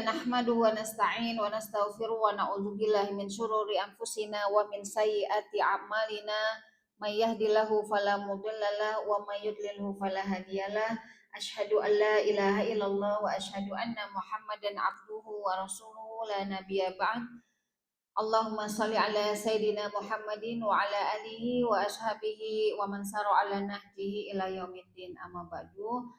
Nahmaduhu wa nasta'in wa nastaghfiruh wa na'udzu billahi min syururi anfusina wa min sayyiati a'malina may yahdihillahu fala mudhillalah wa may yudlilhu fala hadiyalah asyhadu an la ilaha illallah wa asyhadu anna muhammadan abduhu wa rasuluhu la nabiyya ba'd. Allahumma shalli ala sayyidina Muhammadin wa ala alihi wa ashabihi wa man sara ala nahjihi ila yaumiddin, amma ba'du.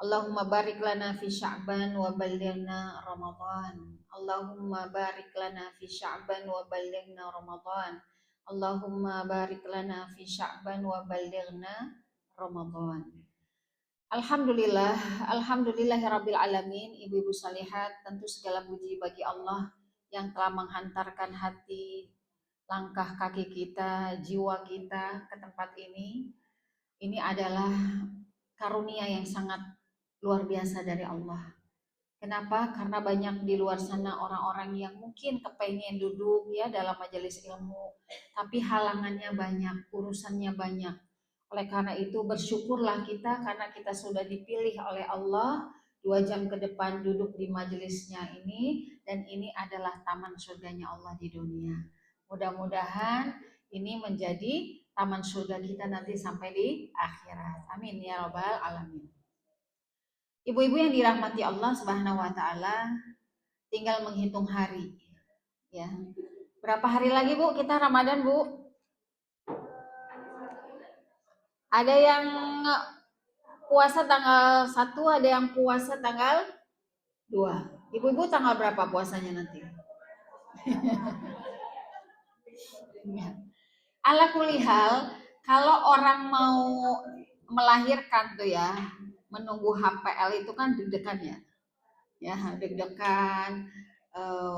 Allahumma barik lana fi Sya'ban wa ballighna Ramadan. Allahumma barik lana fi Sya'ban wa ballighna Ramadan. Allahumma barik lana fi Sya'ban wa ballighna Ramadan. Alhamdulillah, alhamdulillahirabbil alamin. Ibu-ibu salihat, tentu segala puji bagi Allah yang telah menghantarkan hati, langkah kaki kita, jiwa kita ke tempat ini. Ini adalah karunia yang sangat luar biasa dari Allah. Kenapa? Karena banyak di luar sana orang-orang yang mungkin kepengen duduk ya dalam majelis ilmu, tapi halangannya banyak, urusannya banyak. Oleh karena itu bersyukurlah kita karena kita sudah dipilih oleh Allah 2 jam ke depan duduk di majelisnya ini, dan ini adalah taman surganya Allah di dunia. Mudah-mudahan ini menjadi taman surga kita nanti sampai di akhirat. Amin ya rabbal alamin. Ibu-ibu yang dirahmati Allah Subhanahu wa taala, tinggal menghitung hari. Ya. Berapa hari lagi, Bu, kita Ramadan, Bu? Ada yang puasa tanggal 1, ada yang puasa tanggal 2. Ibu-ibu tanggal berapa puasanya nanti? Ala kulihal, kalau orang mau melahirkan tuh ya, menunggu HPL itu kan deg-degan ya. Ya, deg-degan,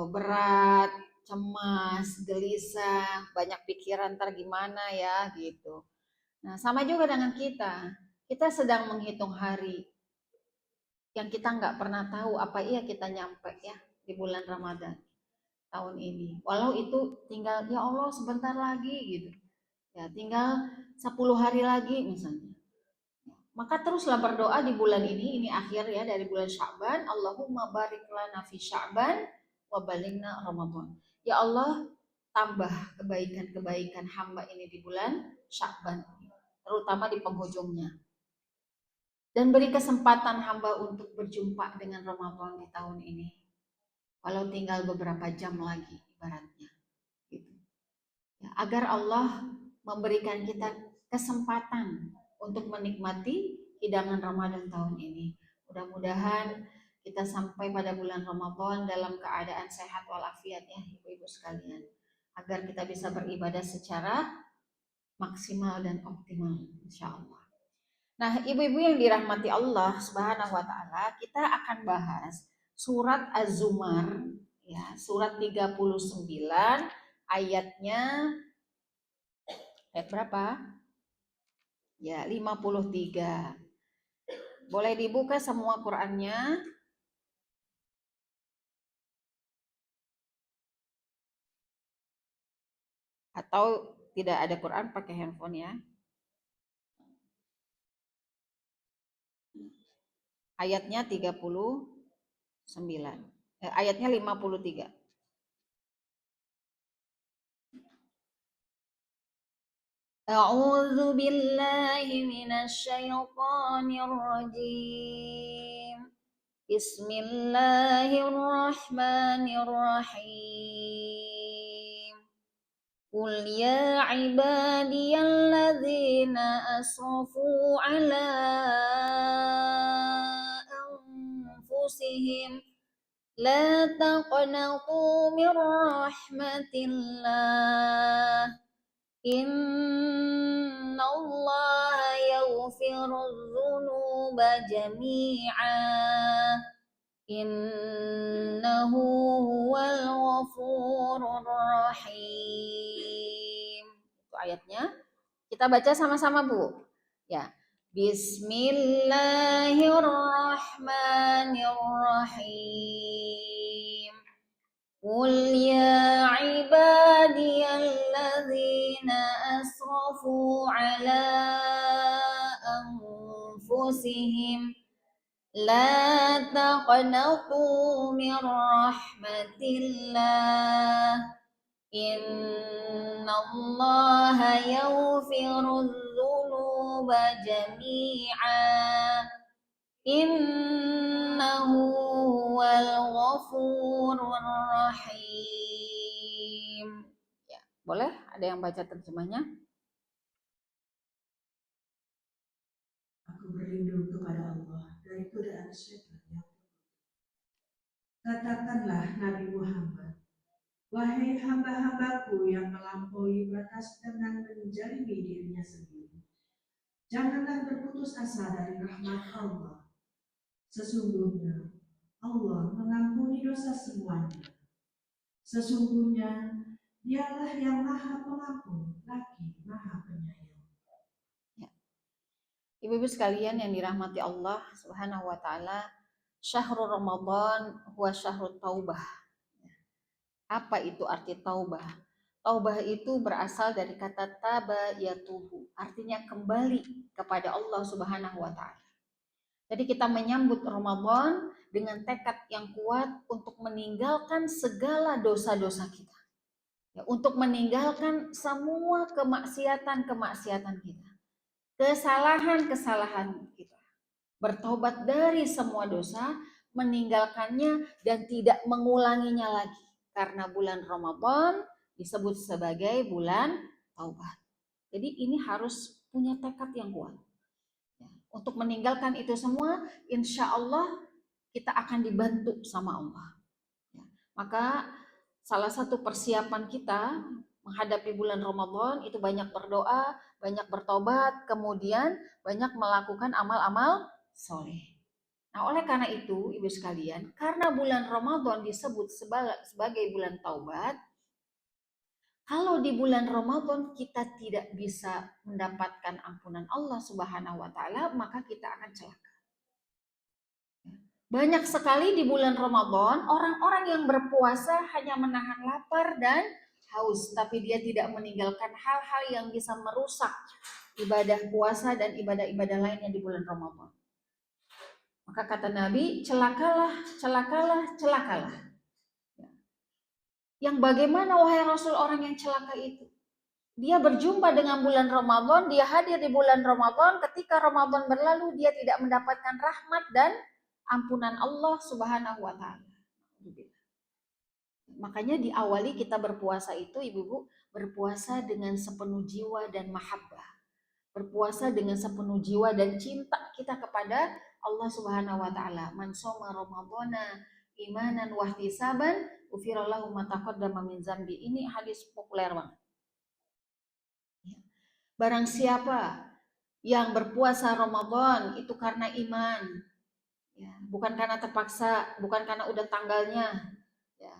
berat, cemas, gelisah, banyak pikiran ntar gimana ya gitu. Nah, sama juga dengan kita. Kita sedang menghitung hari yang kita nggak pernah tahu apa iya kita nyampe ya di bulan Ramadan tahun ini. Walau itu tinggal ya Allah sebentar lagi gitu. Ya, tinggal 10 hari lagi misalnya. Maka teruslah berdoa di bulan ini akhir ya dari bulan Sya'ban. Allahumma barik lana fi Sya'ban wa balighna Ramadan. Ya Allah, tambah kebaikan-kebaikan hamba ini di bulan Sya'ban, terutama di penghujungnya. Dan beri kesempatan hamba untuk berjumpa dengan Ramadan di tahun ini. Walau tinggal beberapa jam lagi ibaratnya. Gitu. Ya, agar Allah memberikan kita kesempatan untuk menikmati hidangan Ramadan tahun ini. Mudah-mudahan kita sampai pada bulan Ramadan dalam keadaan sehat walafiat ya ibu-ibu sekalian, agar kita bisa beribadah secara maksimal dan optimal insya Allah. Nah, ibu-ibu yang dirahmati Allah Subhanahu wa taala, kita akan bahas surat Az-Zumar ya, surat 39 ayatnya ayat berapa? Ya, 53. Boleh dibuka semua Qur'annya. Atau tidak ada Quran pakai handphone ya. Ayatnya 39. Ayatnya 53. A'udzu billahi minasy syaithanir rajim. Bismillahirrahmanirrahim. Qul ya ibadiyalladzina asrafu ala anfusihim la taqnatu min rahmatillah innallaha yaghfirudz dzunuba jami'a innahu huwal ghafurur rahim. Itu ayatnya. Kita baca sama-sama, Bu. Ya. Bismillahirrahmanirrahim. Qul ya ibadiyalladzina asrafu ala anfusihim La taqnatu min rahmatillah. Innallaha yaghfirudz dzunuba jami'a. Innahu huwal ghafurur rahim. Ya, boleh ada yang baca terjemahnya? Aku berlindung kepada Allah dari godaan syaitan. Katakanlah Nabi Muhammad, wahai hamba-hambaku yang melampaui batas dengan menjalimi dirinya sendiri, janganlah berputus asa dari rahmat Allah. Sesungguhnya Allah mengampuni dosa semuanya. Sesungguhnya Dialah yang Maha Pengampun lagi Maha Penyayang. Ya. Ibu-ibu sekalian yang dirahmati Allah Subhanahu wa taala, syahrul Ramadan huwa syahrut taubah. Apa itu arti taubah? Taubah itu berasal dari kata taba yatubu, artinya kembali kepada Allah Subhanahu wa taala. Jadi kita menyambut Ramadan dengan tekad yang kuat untuk meninggalkan segala dosa-dosa kita. Ya, untuk meninggalkan semua kemaksiatan-kemaksiatan kita. Kesalahan-kesalahan kita. Bertobat dari semua dosa, meninggalkannya dan tidak mengulanginya lagi. Karena bulan Ramadan disebut sebagai bulan taubat. Jadi ini harus punya tekad yang kuat. Untuk meninggalkan itu semua, insya Allah kita akan dibantu sama Allah. Maka salah satu persiapan kita menghadapi bulan Ramadan itu banyak berdoa, banyak bertobat, kemudian banyak melakukan amal-amal soleh. Nah, oleh karena itu, ibu sekalian, karena bulan Ramadan disebut sebagai bulan taubat, kalau di bulan Ramadan kita tidak bisa mendapatkan ampunan Allah Subhanahu wa taala, maka kita akan celaka. Banyak sekali di bulan Ramadan orang-orang yang berpuasa hanya menahan lapar dan haus, tapi dia tidak meninggalkan hal-hal yang bisa merusak ibadah puasa dan ibadah-ibadah lainnya di bulan Ramadan. Maka kata Nabi, celakalah, celakalah, celakalah. Yang bagaimana wahai Rasul orang yang celaka itu? Dia berjumpa dengan bulan Ramadan, dia hadir di bulan Ramadan, ketika Ramadan berlalu dia tidak mendapatkan rahmat dan ampunan Allah Subhanahu wa taala. Makanya diawali kita berpuasa itu, ibu-ibu, berpuasa dengan sepenuh jiwa dan mahabbah. Berpuasa dengan sepenuh jiwa dan cinta kita kepada Allah Subhanahu wa taala. Man shoma ramadhana imanan wa ihtisaban ghufira lahu ma taqaddama min dzambi. Ini hadis populer banget. Barang siapa yang berpuasa Ramadan itu karena iman, ya, bukan karena terpaksa, bukan karena udah tanggalnya, ya,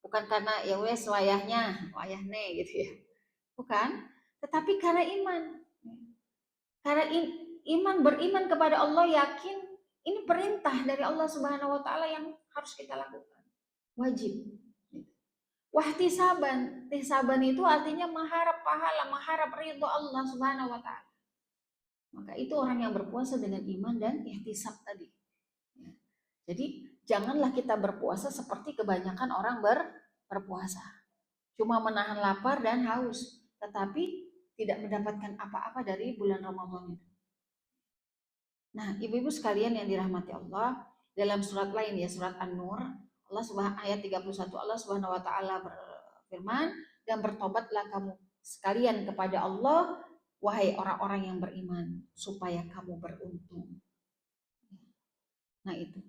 bukan karena ya wes wayahnya gitu ya, bukan, tetapi karena iman, karena iman, beriman kepada Allah, yakin ini perintah dari Allah Subhanahu Wa Taala yang harus kita lakukan, wajib. Wahtisaban, ihtisaban itu artinya mengharap pahala, mengharap ridho Allah Subhanahu Wa Taala. Maka itu orang yang berpuasa dengan iman dan ihtisab tadi. Jadi janganlah kita berpuasa seperti kebanyakan orang berpuasa. Cuma menahan lapar dan haus, tetapi tidak mendapatkan apa-apa dari bulan Ramadan itu. Nah, ibu-ibu sekalian yang dirahmati Allah, dalam surat lain ya, surat An-Nur, Allah Subhanahu ayat 31, Allah Subhanahu wa taala berfirman, dan bertobatlah kamu sekalian kepada Allah, wahai orang-orang yang beriman, supaya kamu beruntung. Nah, itu.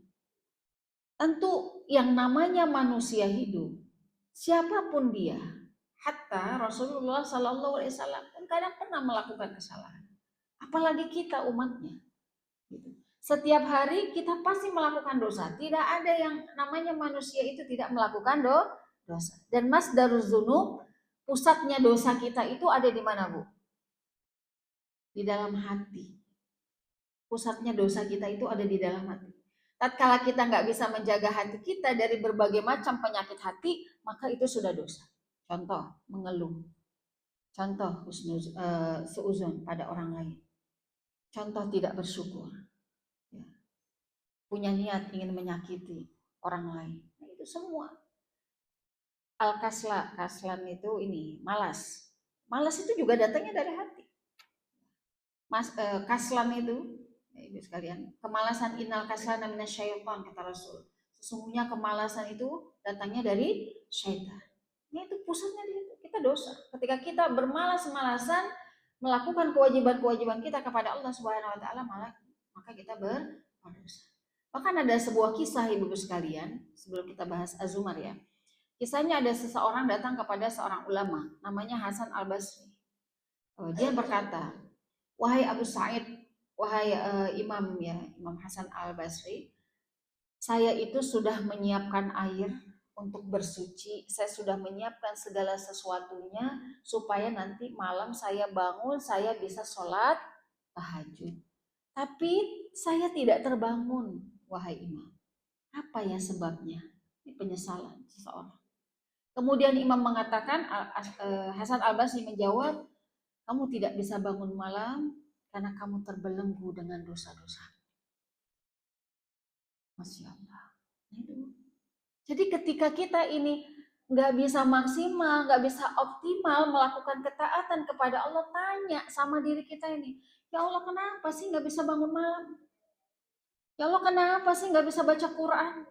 Tentu yang namanya manusia hidup, siapapun dia, hatta Rasulullah Sallallahu Alaihi Wasallam pun kadang pernah melakukan kesalahan. Apalagi kita umatnya. Setiap hari kita pasti melakukan dosa. Tidak ada yang namanya manusia itu tidak melakukan dosa. Dan masdaruz dzunub, pusatnya dosa kita itu ada di mana, Bu? Di dalam hati. Pusatnya dosa kita itu ada di dalam hati. Tatkala kita nggak bisa menjaga hati kita dari berbagai macam penyakit hati, maka itu sudah dosa. Contoh, mengeluh. Contoh, seuzon pada orang lain. Contoh, tidak bersyukur. punya niat ingin menyakiti orang lain. Nah, itu semua. Kaslan itu ini malas. Malas itu juga datangnya dari hati. Kaslan itu, ya ibu sekalian, kemalasan innal kaslan minasyaiton kata Rasul. Sesungguhnya kemalasan itu datangnya dari syaitan. Ini itu pusatnya di situ. Kita dosa. Ketika kita bermalas-malasan melakukan kewajiban-kewajiban kita kepada Allah Subhanahu wa taala, maka kita berdosa. Bahkan ada sebuah kisah ibu sekalian, sebelum kita bahas Azumar ya. Kisahnya ada seseorang datang kepada seorang ulama, namanya Hasan Al-Basri. Dia berkata, wahai Abu Sa'id, wahai Imam ya, Imam Hasan Al-Basri, saya itu sudah menyiapkan air untuk bersuci, saya sudah menyiapkan segala sesuatunya supaya nanti malam saya bangun, saya bisa sholat tahajud. Tapi saya tidak terbangun, wahai Imam. Apa ya sebabnya? Ini penyesalan seseorang. Kemudian Imam mengatakan, Hasan Al-Basri menjawab, kamu tidak bisa bangun malam karena kamu terbelenggu dengan dosa-dosa. Masya Allah. Jadi ketika kita ini nggak bisa maksimal, nggak bisa optimal melakukan ketaatan kepada Allah, tanya sama diri kita ini, ya Allah kenapa sih nggak bisa bangun malam? Ya Allah kenapa sih nggak bisa baca Quran?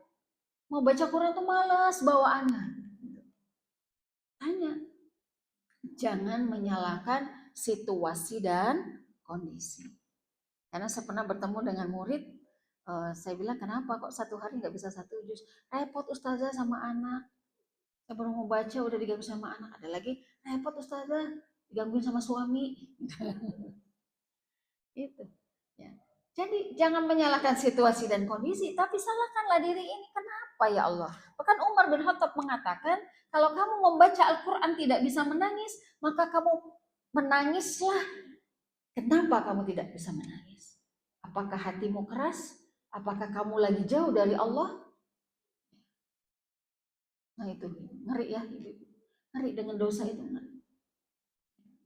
Mau baca Quran tuh malas bawaannya. Tanya. Jangan menyalahkan situasi dan kondisi. Karena saya pernah bertemu dengan murid, saya bilang kenapa kok satu hari nggak bisa satu juz? Repot ustazah sama anak. Saya baru mau baca udah diganggu sama anak. Ada lagi repot ustazah digangguin sama suami. Itu. Ya. Jadi jangan menyalahkan situasi dan kondisi, tapi salahkanlah diri ini. Kenapa ya Allah? Bahkan Umar bin Khattab mengatakan, kalau kamu membaca Al-Quran tidak bisa menangis, maka kamu menangislah. Kenapa kamu tidak bisa menangis? Apakah hatimu keras? Apakah kamu lagi jauh dari Allah? Nah itu ngeri ya, ngeri dengan dosa itu.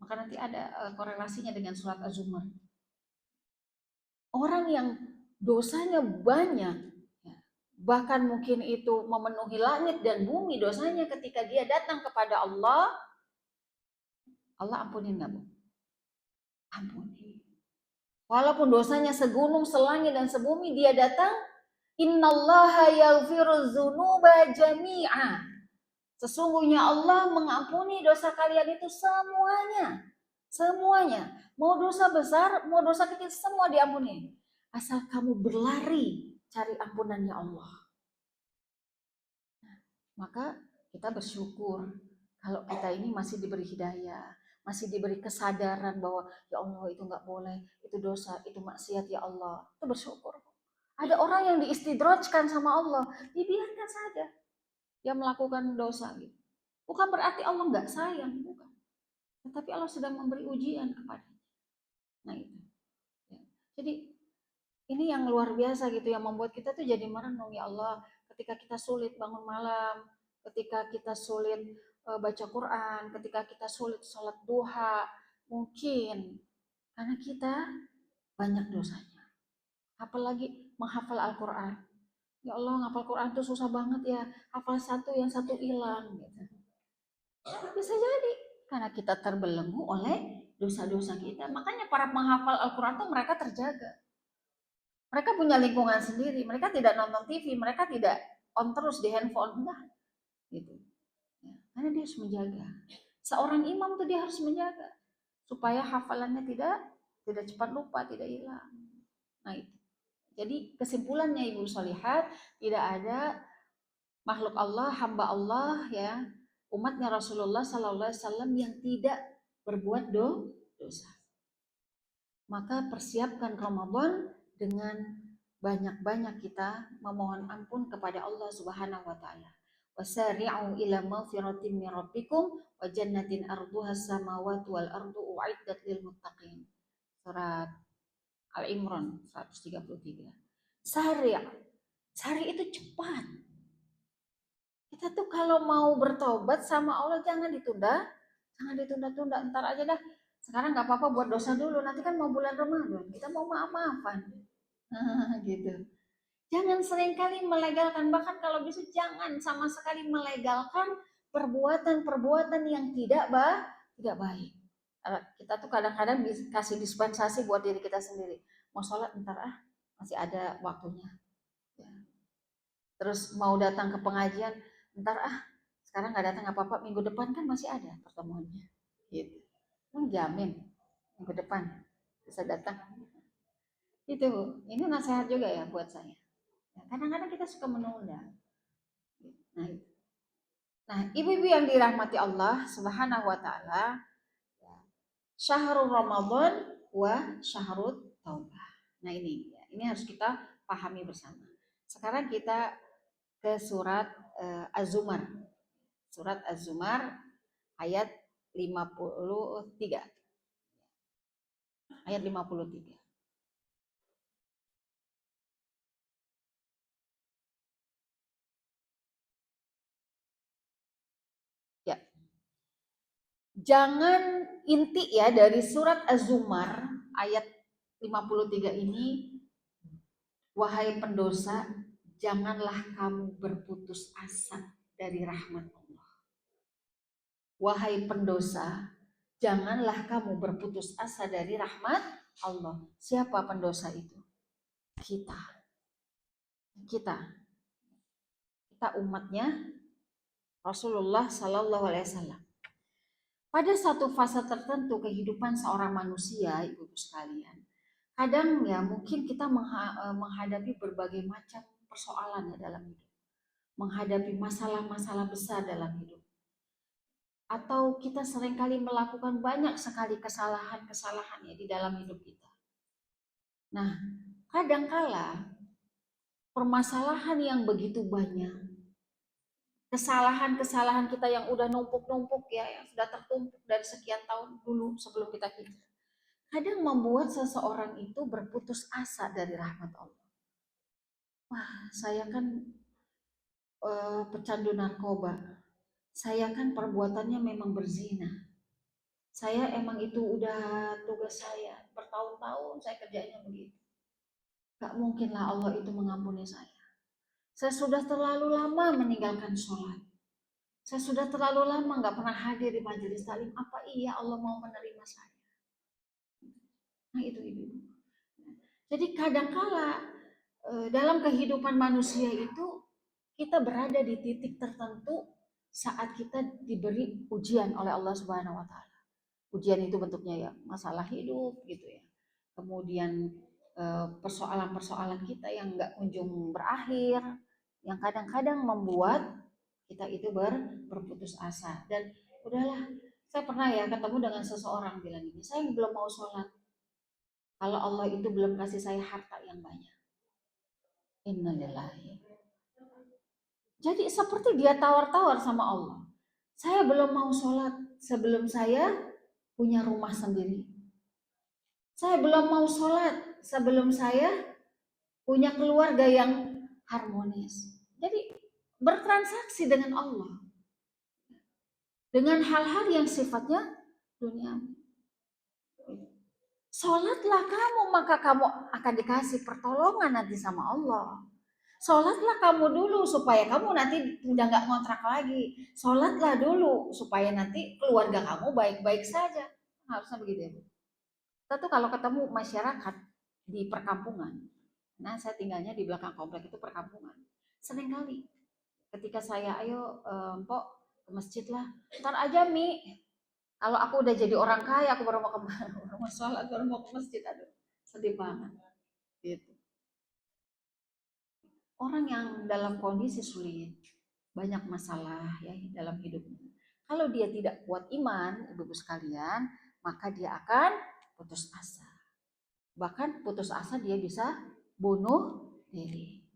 Maka nanti ada korelasinya dengan surat Az-Zumar. Orang yang dosanya banyak, bahkan mungkin itu memenuhi langit dan bumi dosanya, ketika dia datang kepada Allah, Allah ampunin nggak bu? Ampuni. Walaupun dosanya segunung, selangit dan sebumi, dia datang, innallaha yaghfiruz dzunuba jami'a. Sesungguhnya Allah mengampuni dosa kalian itu semuanya. Semuanya. Mau dosa besar, mau dosa kecil, semua diampuni. Asal kamu berlari cari ampunannya Allah. Maka kita bersyukur kalau kita ini masih diberi hidayah, masih diberi kesadaran bahwa ya Allah itu nggak boleh, itu dosa, itu maksiat ya Allah. Itu bersyukur. Ada orang yang diistidrajkan sama Allah, dibiarkan saja dia melakukan dosa gitu. Bukan berarti Allah nggak sayang, bukan. Tetapi Allah sedang memberi ujian kepadanya. Nah itu. Ya. Jadi ini yang luar biasa gitu, yang membuat kita tuh jadi merenung, ya Allah, ketika kita sulit bangun malam, ketika kita sulit baca Quran, ketika kita sulit sholat duha, mungkin karena kita banyak dosanya. Apalagi menghafal Al-Quran. Ya Allah, menghafal Quran tuh susah banget ya. Hafal satu yang satu hilang gitu. Bisa jadi karena kita terbelenggu oleh dosa-dosa kita. Makanya para penghafal Al-Quran tuh mereka terjaga. Mereka punya lingkungan sendiri, mereka tidak nonton TV, mereka tidak on terus di handphone, enggak gitu. Ya, karena dia harus menjaga. Seorang imam tuh dia harus menjaga supaya hafalannya tidak cepat lupa, tidak hilang. Nah itu. Jadi kesimpulannya Ibu Sholihat, tidak ada makhluk Allah, hamba Allah ya, umatnya Rasulullah Sallallahu Alaihi Wasallam yang tidak berbuat dosa. Maka persiapkan Ramadan dengan banyak-banyak kita memohon ampun kepada Allah Subhanahu wa taala. Wasari'u ila maghfiratin min rabbikum wa jannatin arduha samawati wal ardu u'iddat lil muttaqin. Surat Al-Imran 133. Sari'. Sari itu cepat. Kita tuh kalau mau bertobat sama Allah jangan ditunda, jangan ditunda-tunda, entar aja dah. Sekarang nggak apa-apa buat dosa dulu, nanti kan mau bulan Ramadan, kita mau maaf-maafan. Gitu. Jangan seringkali melegalkan, bahkan kalau bisa jangan sama sekali melegalkan perbuatan-perbuatan yang tidak baik. Kita tuh kadang-kadang kasih dispensasi buat diri kita sendiri. Mau sholat ntar masih ada waktunya. Ya. Terus mau datang ke pengajian, ntar sekarang nggak datang apa-apa, minggu depan kan masih ada pertemuannya. Gitu. Menjamin minggu depan bisa datang. Itu, ini nasihat juga ya buat saya. Ya, kadang-kadang kita suka menunda. Nah, nah, ibu-ibu yang dirahmati Allah Subhanahu wa taala, syahrul Ramadan wa syahrut taubah. Nah, ini harus kita pahami bersama. Sekarang kita ke surat Az-Zumar. Surat Az-Zumar ayat 53. Ayat 53. Ya. Jangan inti ya dari surat Az-Zumar ayat 53 ini, wahai pendosa, janganlah kamu berputus asa dari rahmat Allah. Wahai pendosa, janganlah kamu berputus asa dari rahmat Allah. Siapa pendosa itu? Kita. Kita. Kita umatnya Rasulullah Sallallahu Alaihi Wasallam. Pada satu fase tertentu kehidupan seorang manusia, ibu-ibu sekalian, kadang ya mungkin kita menghadapi berbagai macam persoalan ya dalam hidup, menghadapi masalah-masalah besar dalam hidup, atau kita seringkali melakukan banyak sekali kesalahan-kesalahan ya di dalam hidup kita. Nah, kadangkala permasalahan yang begitu banyak, kesalahan-kesalahan kita yang udah numpuk-numpuk ya, yang sudah tertumpuk dari sekian tahun dulu sebelum kita hijrah, kadang membuat seseorang itu berputus asa dari rahmat Allah. Wah, saya kan pecandu narkoba, saya kan perbuatannya memang berzina, saya emang itu udah tugas saya, bertahun-tahun saya kerjanya begitu. Gak mungkinlah Allah itu mengampuni saya. Saya sudah terlalu lama meninggalkan sholat. Saya sudah terlalu lama gak pernah hadir di majelis taklim. Apa iya Allah mau menerima saya? Nah itu ibu. Jadi kadangkala dalam kehidupan manusia itu kita berada di titik tertentu saat kita diberi ujian oleh Allah Subhanahu wa taala. Ujian itu bentuknya ya masalah hidup gitu ya. Kemudian persoalan-persoalan kita yang nggak kunjung berakhir, yang kadang-kadang membuat kita itu berputus asa. Dan udahlah, saya pernah ya ketemu dengan seseorang bilang gini, saya belum mau sholat kalau Allah itu belum kasih saya harta yang banyak. Innalillahi. Jadi seperti dia tawar-tawar sama Allah. Saya belum mau sholat sebelum saya punya rumah sendiri. Saya belum mau sholat sebelum saya punya keluarga yang harmonis. Jadi bertransaksi dengan Allah. Dengan hal-hal yang sifatnya duniawi. Sholatlah kamu, maka kamu akan dikasih pertolongan nanti sama Allah. Sholatlah kamu dulu supaya kamu nanti udah gak ngontrak lagi. Sholatlah dulu supaya nanti keluarga kamu baik-baik saja. Harusnya begitu ya Bu. Kita tuh kalau ketemu masyarakat di perkampungan, nah saya tinggalnya di belakang komplek itu perkampungan. Seringkali ketika saya ayo Mpok ke masjid lah, ntar aja Mi. Kalau aku udah jadi orang kaya, aku baru mau ke baru mau sholat, baru mau ke masjid. Aduh, sedih banget. Gitu. Orang yang dalam kondisi sulit, banyak masalah ya dalam hidupnya. Kalau dia tidak kuat iman, ibu-ibu sekalian, maka dia akan putus asa. Bahkan putus asa dia bisa bunuh diri.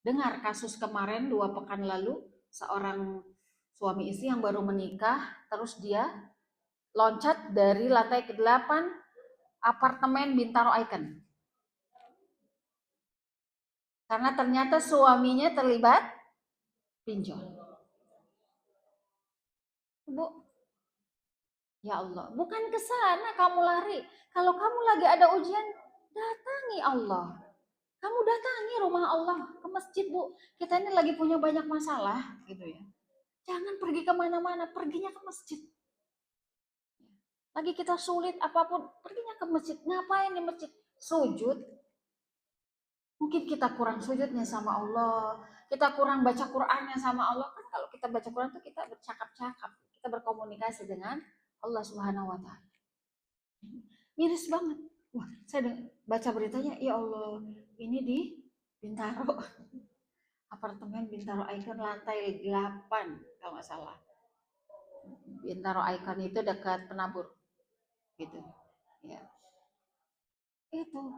Dengar kasus kemarin 2 pekan lalu, seorang suami istri yang baru menikah, terus dia loncat dari lantai ke-8 apartemen Bintaro Icon. Karena ternyata suaminya terlibat pinjol. Bu, ya Allah, bukan ke sana kamu lari. Kalau kamu lagi ada ujian, datangi Allah. Kamu datangi rumah Allah, ke masjid Bu. Kita ini lagi punya banyak masalah gitu ya. Jangan pergi kemana-mana, perginya ke masjid. Lagi kita sulit apapun, perginya ke masjid. Ngapain di masjid? Sujud. Mungkin kita kurang sujudnya sama Allah, kita kurang baca Qur'annya sama Allah. Kan kalau kita baca Qur'an itu kita bercakap-cakap, kita berkomunikasi dengan Allah Subhanahu wa taala. Miris banget. Wah, saya baca beritanya, ya Allah, ini di Bintaro. Apartemen Bintaro Icon lantai 8 kalau nggak salah. Bintaro Icon itu dekat Penabur gitu. Ya. Itu.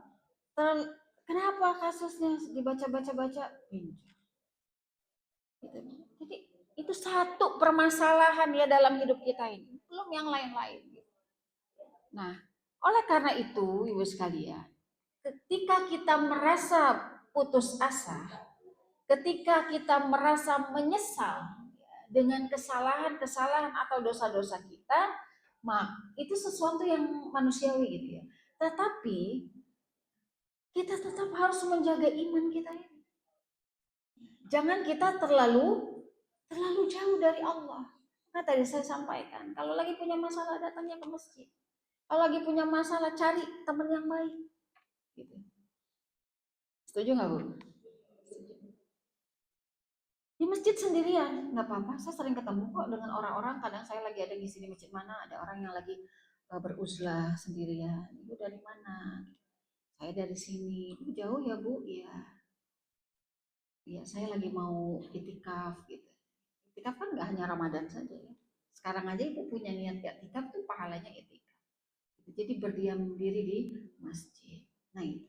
Kenapa kasusnya dibaca-baca-baca? Gitu. Jadi itu satu permasalahan ya dalam hidup kita ini, belum yang lain-lain. Nah, oleh karena itu, Ibu sekalian, ketika kita merasa putus asa, ketika kita merasa menyesal dengan kesalahan-kesalahan atau dosa-dosa kita, itu sesuatu yang manusiawi gitu ya. Tetapi kita tetap harus menjaga iman kita ini. Jangan kita terlalu jauh dari Allah. Nah, tadi saya sampaikan, kalau lagi punya masalah datangnya ke masjid. Kalau lagi punya masalah cari teman yang baik. Gitu. Setuju nggak Bu? Di masjid sendirian, nggak apa-apa. Saya sering ketemu kok dengan orang-orang. Kadang saya lagi ada di sini masjid mana, ada orang yang lagi beruzlah sendirian. Ibu dari mana? Saya dari sini. Jauh ya Bu? Iya. Iya, saya lagi mau itikaf gitu. Itikaf kan nggak hanya Ramadan saja ya. Sekarang aja Ibu punya niat itikaf tuh pahalanya itikaf. Jadi berdiam diri di masjid. Nah itu.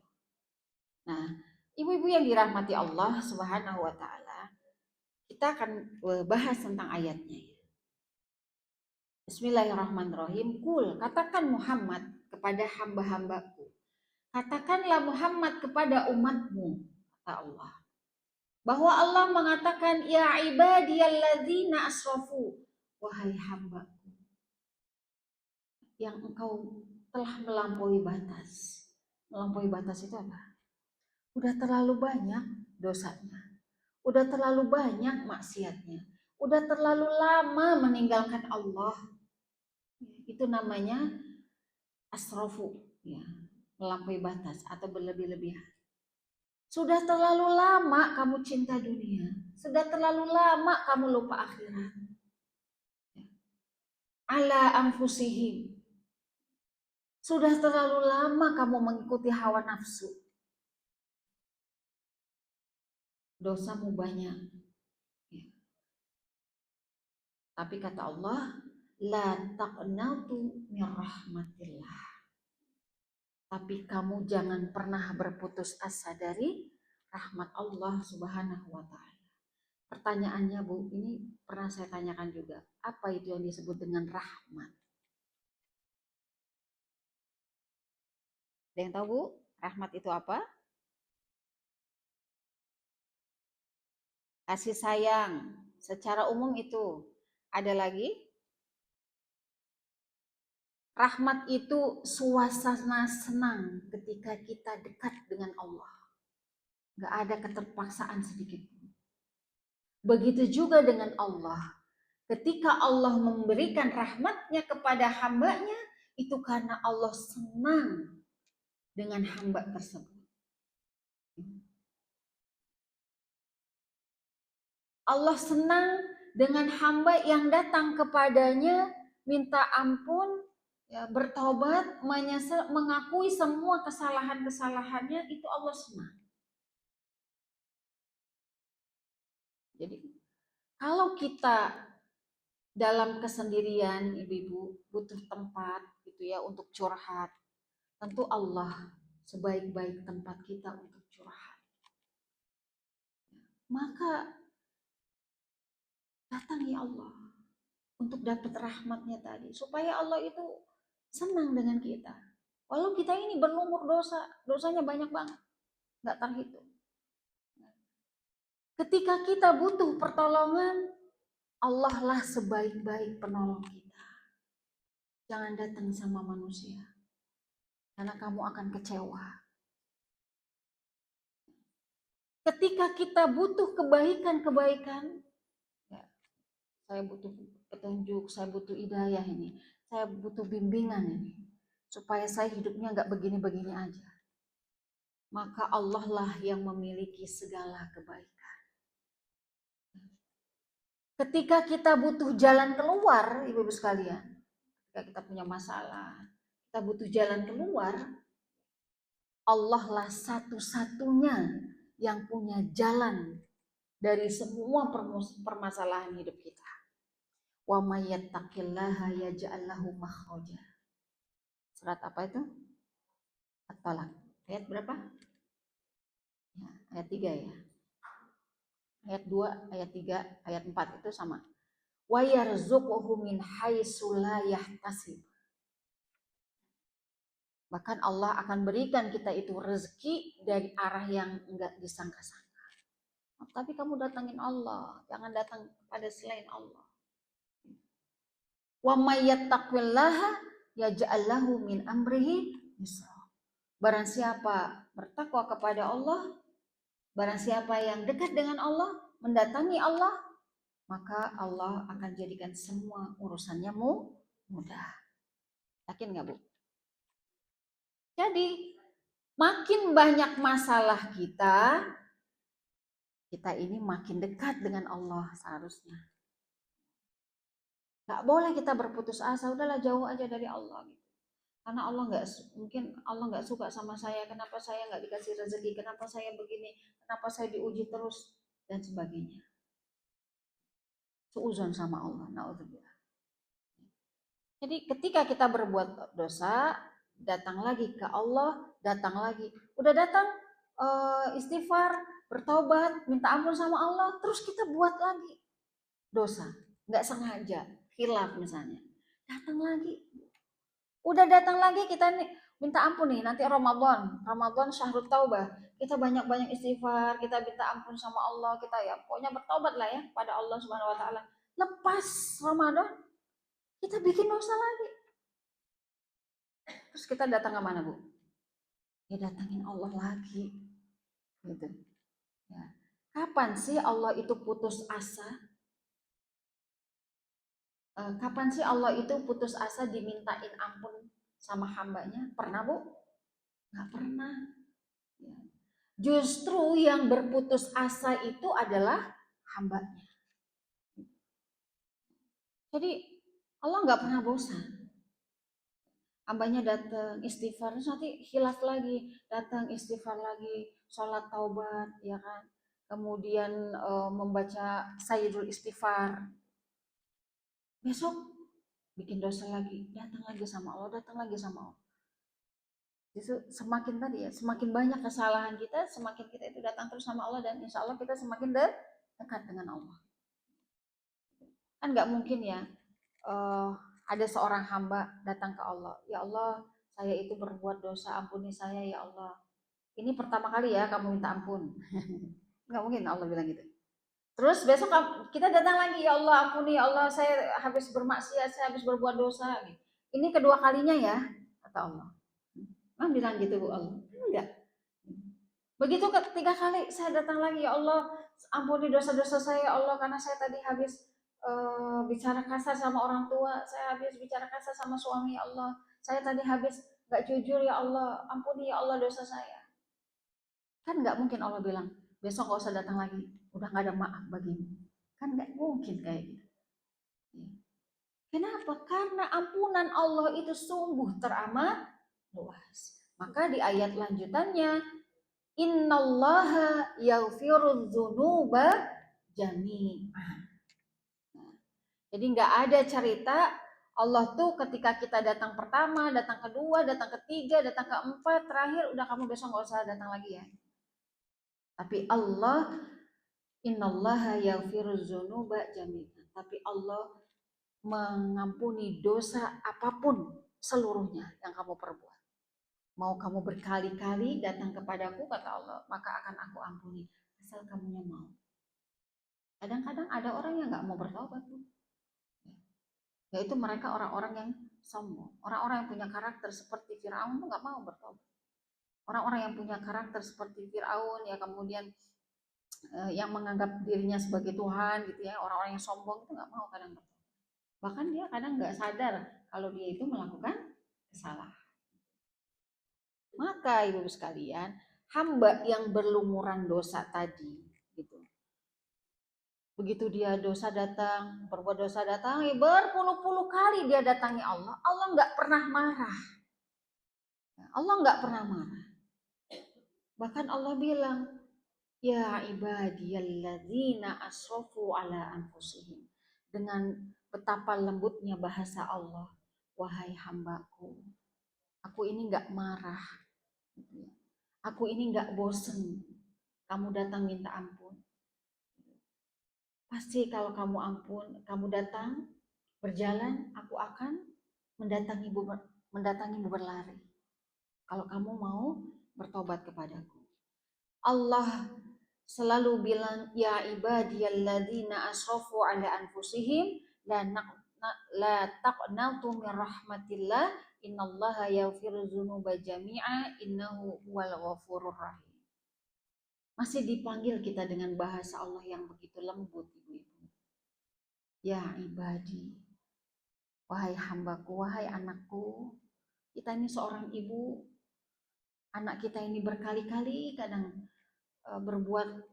Nah, ibu-ibu yang dirahmati Allah Subhanahu wa taala, kita akan bahas tentang ayatnya. Bismillahirrahmanirrahim. Kul, katakan Muhammad kepada hamba-hambaku. Katakanlah Muhammad kepada umatmu, kata Allah. Bahwa Allah mengatakan, ya ibadiyalladzina asrafu, wahai hambaku yang engkau telah melampaui batas. Melampaui batas itu apa? Udah terlalu banyak dosanya. Udah terlalu banyak maksiatnya. Udah terlalu lama meninggalkan Allah. Itu namanya asrofu, ya, melampaui batas atau berlebih-lebihan. Sudah terlalu lama kamu cinta dunia. Sudah terlalu lama kamu lupa akhirat. Ala anfusihim. Sudah terlalu lama kamu mengikuti hawa nafsu. Dosamu banyak. Ya. Tapi kata Allah, la taqnatu min rahmatillah. Tapi kamu jangan pernah berputus asa dari rahmat Allah Subhanahu wa taala. Pertanyaannya Bu, ini pernah saya tanyakan juga. Apa itu yang disebut dengan rahmat? Ada yang tahu Bu? Rahmat itu apa? Kasih sayang. Secara umum itu. Ada lagi? Rahmat itu suasana senang ketika kita dekat dengan Allah. Gak ada keterpaksaan sedikit. Begitu juga dengan Allah. Ketika Allah memberikan rahmatnya kepada hambanya, itu karena Allah senang dengan hamba tersebut. Allah senang dengan hamba yang datang kepadanya, minta ampun, ya, bertobat, menyesal, mengakui semua kesalahan-kesalahannya, itu Allah senang. Jadi kalau kita dalam kesendirian, ibu-ibu butuh tempat gitu ya untuk curhat, tentu Allah sebaik-baik tempat kita untuk curhat. Maka datangi Allah untuk dapat rahmatnya tadi, supaya Allah itu senang dengan kita. Walau kita ini berlumur dosa, dosanya banyak banget, nggak terhitung. Ketika kita butuh pertolongan, Allah lah sebaik-baik penolong kita. Jangan datang sama manusia, karena kamu akan kecewa. Ketika kita butuh kebaikan-kebaikan, ya, saya butuh petunjuk, saya butuh hidayah ini, saya butuh bimbingan ini, supaya saya hidupnya nggak begini-begini aja. Maka Allah lah yang memiliki segala kebaikan. Ketika kita butuh jalan keluar, ibu-ibu sekalian, ketika kita punya masalah, kita butuh jalan keluar, Allah lah satu-satunya yang punya jalan dari semua permasalahan hidup kita. Wa may yattaqillaha yaj'al lahu makhraja. Surat apa itu? At-Talaq. Ayat berapa? Ya, ayat 3 ya. Ayat 2, ayat 3, ayat 4 itu sama. Wa yarzuquhu min haitsu la yahtasib. Bahkan Allah akan berikan kita itu rezeki dari arah yang enggak disangka-sangka. Tapi kamu datangin Allah, jangan datang pada selain Allah. Wa may yattaqillaha yaj'al lahu min amrihi yusra. Barang siapa bertakwa kepada Allah, barang siapa yang dekat dengan Allah, mendatangi Allah, maka Allah akan jadikan semua urusannya mudah. Yakin nggak, Bu? Jadi makin banyak masalah kita ini makin dekat dengan Allah seharusnya. Gak boleh kita berputus asa, udahlah jauh aja dari Allah gitu. Karena Allah nggak suka sama saya, kenapa saya nggak dikasih rezeki, kenapa saya begini, kenapa saya diuji terus dan sebagainya. Suuzon sama Allah, naudzubillah. Jadi ketika kita berbuat dosa, datang lagi ke Allah, datang lagi. Udah datang istighfar, bertobat, minta ampun sama Allah, terus kita buat lagi dosa, nggak sengaja, khilaf misalnya. Datang lagi. Udah datang lagi kita nih minta ampun nih, nanti Ramadan syahrul taubah. Kita banyak-banyak istighfar, kita minta ampun sama Allah, kita ya pokoknya bertobat lah ya pada Allah Subhanahu wa taala. Lepas Ramadan kita bikin dosa lagi. Terus kita datang ke mana, Bu? Ya datangin Allah lagi. Gitu. Ya. Kapan sih Allah itu putus asa? Kapan sih Allah itu putus asa dimintain ampun sama hambanya? Pernah, Bu? Nggak pernah. Ya. Justru yang berputus asa itu adalah hambanya. Jadi Allah nggak pernah bosan. Hambanya datang istighfar, terus nanti hilaf lagi, datang istighfar lagi, sholat taubat, ya kan? Kemudian membaca sayyidul istighfar. Besok bikin dosa lagi, datang lagi sama Allah, datang lagi sama Allah. Justru semakin tadi ya, semakin banyak kesalahan kita, semakin kita itu datang terus sama Allah dan insya Allah kita semakin dekat dengan Allah. Kan nggak mungkin ya ada seorang hamba datang ke Allah, ya Allah saya itu berbuat dosa, ampuni saya ya Allah. Ini pertama kali ya kamu minta ampun. Nggak mungkin Allah bilang gitu. Terus besok kita datang lagi, ya Allah ampuni ya Allah, saya habis bermaksiat, saya habis berbuat dosa. Ini kedua kalinya ya, kata Allah. Bilang gitu Bu Allah. Enggak. Begitu ketiga kali saya datang lagi, ya Allah ampuni dosa-dosa saya ya Allah, karena saya tadi habis bicara kasar sama orang tua, saya habis bicara kasar sama suami ya Allah, saya tadi habis gak jujur ya Allah, ampuni ya Allah dosa saya. Kan gak mungkin Allah bilang besok gak usah datang lagi, udah gak ada maaf bagimu. Kan gak mungkin kayak gitu. Kenapa? Karena ampunan Allah itu sungguh teramat luas. Maka di ayat lanjutannya, innallaha yaghfirudz dzunuba jami'an. Jadi nggak ada cerita Allah tuh ketika kita datang pertama, datang kedua, datang ketiga, datang keempat, terakhir udah kamu besok nggak usah datang lagi ya. Tapi Allah, innallaha yaghfirudz dzunuba jami'an. Tapi Allah mengampuni dosa apapun seluruhnya yang kamu perbuat. Mau kamu berkali-kali datang kepadaku, kata Allah, maka akan aku ampuni asal kamunya mau. Kadang-kadang ada orang yang nggak mau bertobat tuh. Yaitu mereka orang-orang yang sombong, orang-orang yang punya karakter seperti Firaun tuh nggak mau bertobat. Orang-orang yang punya karakter seperti Firaun ya kemudian yang menganggap dirinya sebagai Tuhan gitu ya, orang-orang yang sombong itu nggak mau kadang bertobat. Bahkan dia kadang nggak sadar kalau dia itu melakukan kesalahan. Maka ibu sekalian, hamba yang berlumuran dosa tadi gitu. Begitu dia dosa datang, berbuat dosa datang, berpuluh-puluh kali dia datangi Allah, Allah nggak pernah marah. Allah nggak pernah marah. Bahkan Allah bilang, ya ibadiyalladzina asrafu ala anfusihim. Dengan betapa lembutnya bahasa Allah, wahai hambaku, aku ini nggak marah, aku ini nggak bosen. Kamu datang minta ampun. Pasti kalau kamu ampun, kamu datang berjalan, aku akan mendatangimu berlari. Kalau kamu mau bertobat kepadaku. Allah selalu bilang, ya ibadiyalladzina asrafu ala anfusihim la taqnatu min rahmatillah innallaha yaghfiru dzunuba jami'a innahu huwal ghafurur rahim. Masih dipanggil kita dengan bahasa Allah yang begitu lembut, ibu-ibu. Ya ibadi, wahai hambaku, wahai anakku. Kita ini seorang ibu, anak kita ini berkali-kali kadang berbuat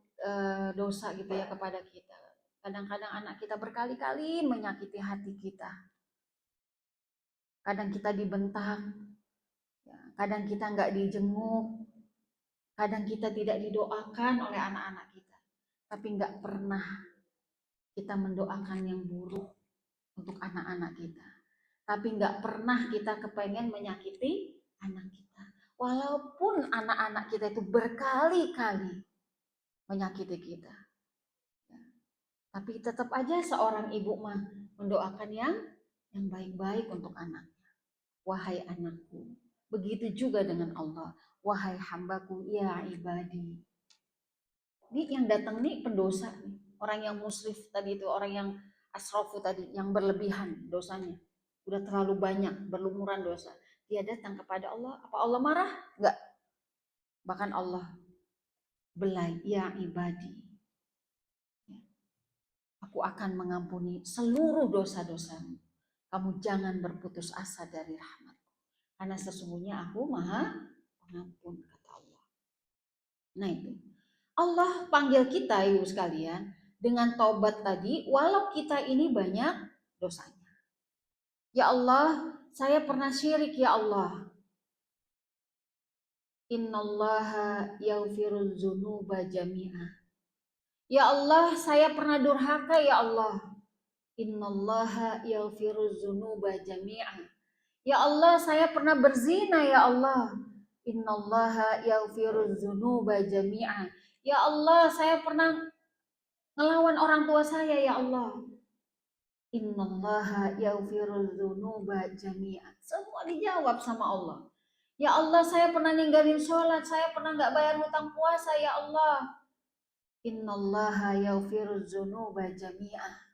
dosa gitu ya kepada kita. Kadang-kadang anak kita berkali-kali menyakiti hati kita. Kadang kita dibentak, ya, kadang kita nggak dijenguk, kadang kita tidak didoakan oleh anak-anak kita. Tapi nggak pernah kita mendoakan yang buruk untuk anak-anak kita. Tapi nggak pernah kita kepengen menyakiti anak kita. Walaupun anak-anak kita itu berkali-kali menyakiti kita. Tapi tetap aja seorang ibu mah mendoakan yang baik-baik untuk anaknya. Wahai anakku, begitu juga dengan Allah. Wahai hambaku, ya ibadi. Ini yang datang nih pendosa nih. Orang yang musrif tadi itu, orang yang asrofu tadi, yang berlebihan dosanya. Udah terlalu banyak, berlumuran dosa. Dia datang kepada Allah, apa Allah marah? Enggak. Bahkan Allah belai, ya ibadi. Aku akan mengampuni seluruh dosa-dosamu. Kamu jangan berputus asa dari rahmat. Karena sesungguhnya aku maha pengampun, kata Allah. Nah itu. Allah panggil kita ibu sekalian dengan taubat tadi walau kita ini banyak dosanya. Ya Allah, saya pernah syirik ya Allah. Innallaha yaghfirudz dzunuba jami'a. Ya Allah, saya pernah durhaka ya Allah. Innallaha yaghfirudz dzunuba jami'a. Ya Allah, saya pernah berzina ya Allah. Innallaha yaghfirudz dzunuba jami'a. Ya Allah, saya pernah ngelawan orang tua saya ya Allah. Innallaha yaghfirudz dzunuba jami'a. Semua dijawab sama Allah. Ya Allah, saya pernah ninggalin sholat, saya pernah nggak bayar hutang puasa ya Allah. Innallaha yaghfirudz dzunuba jami'a.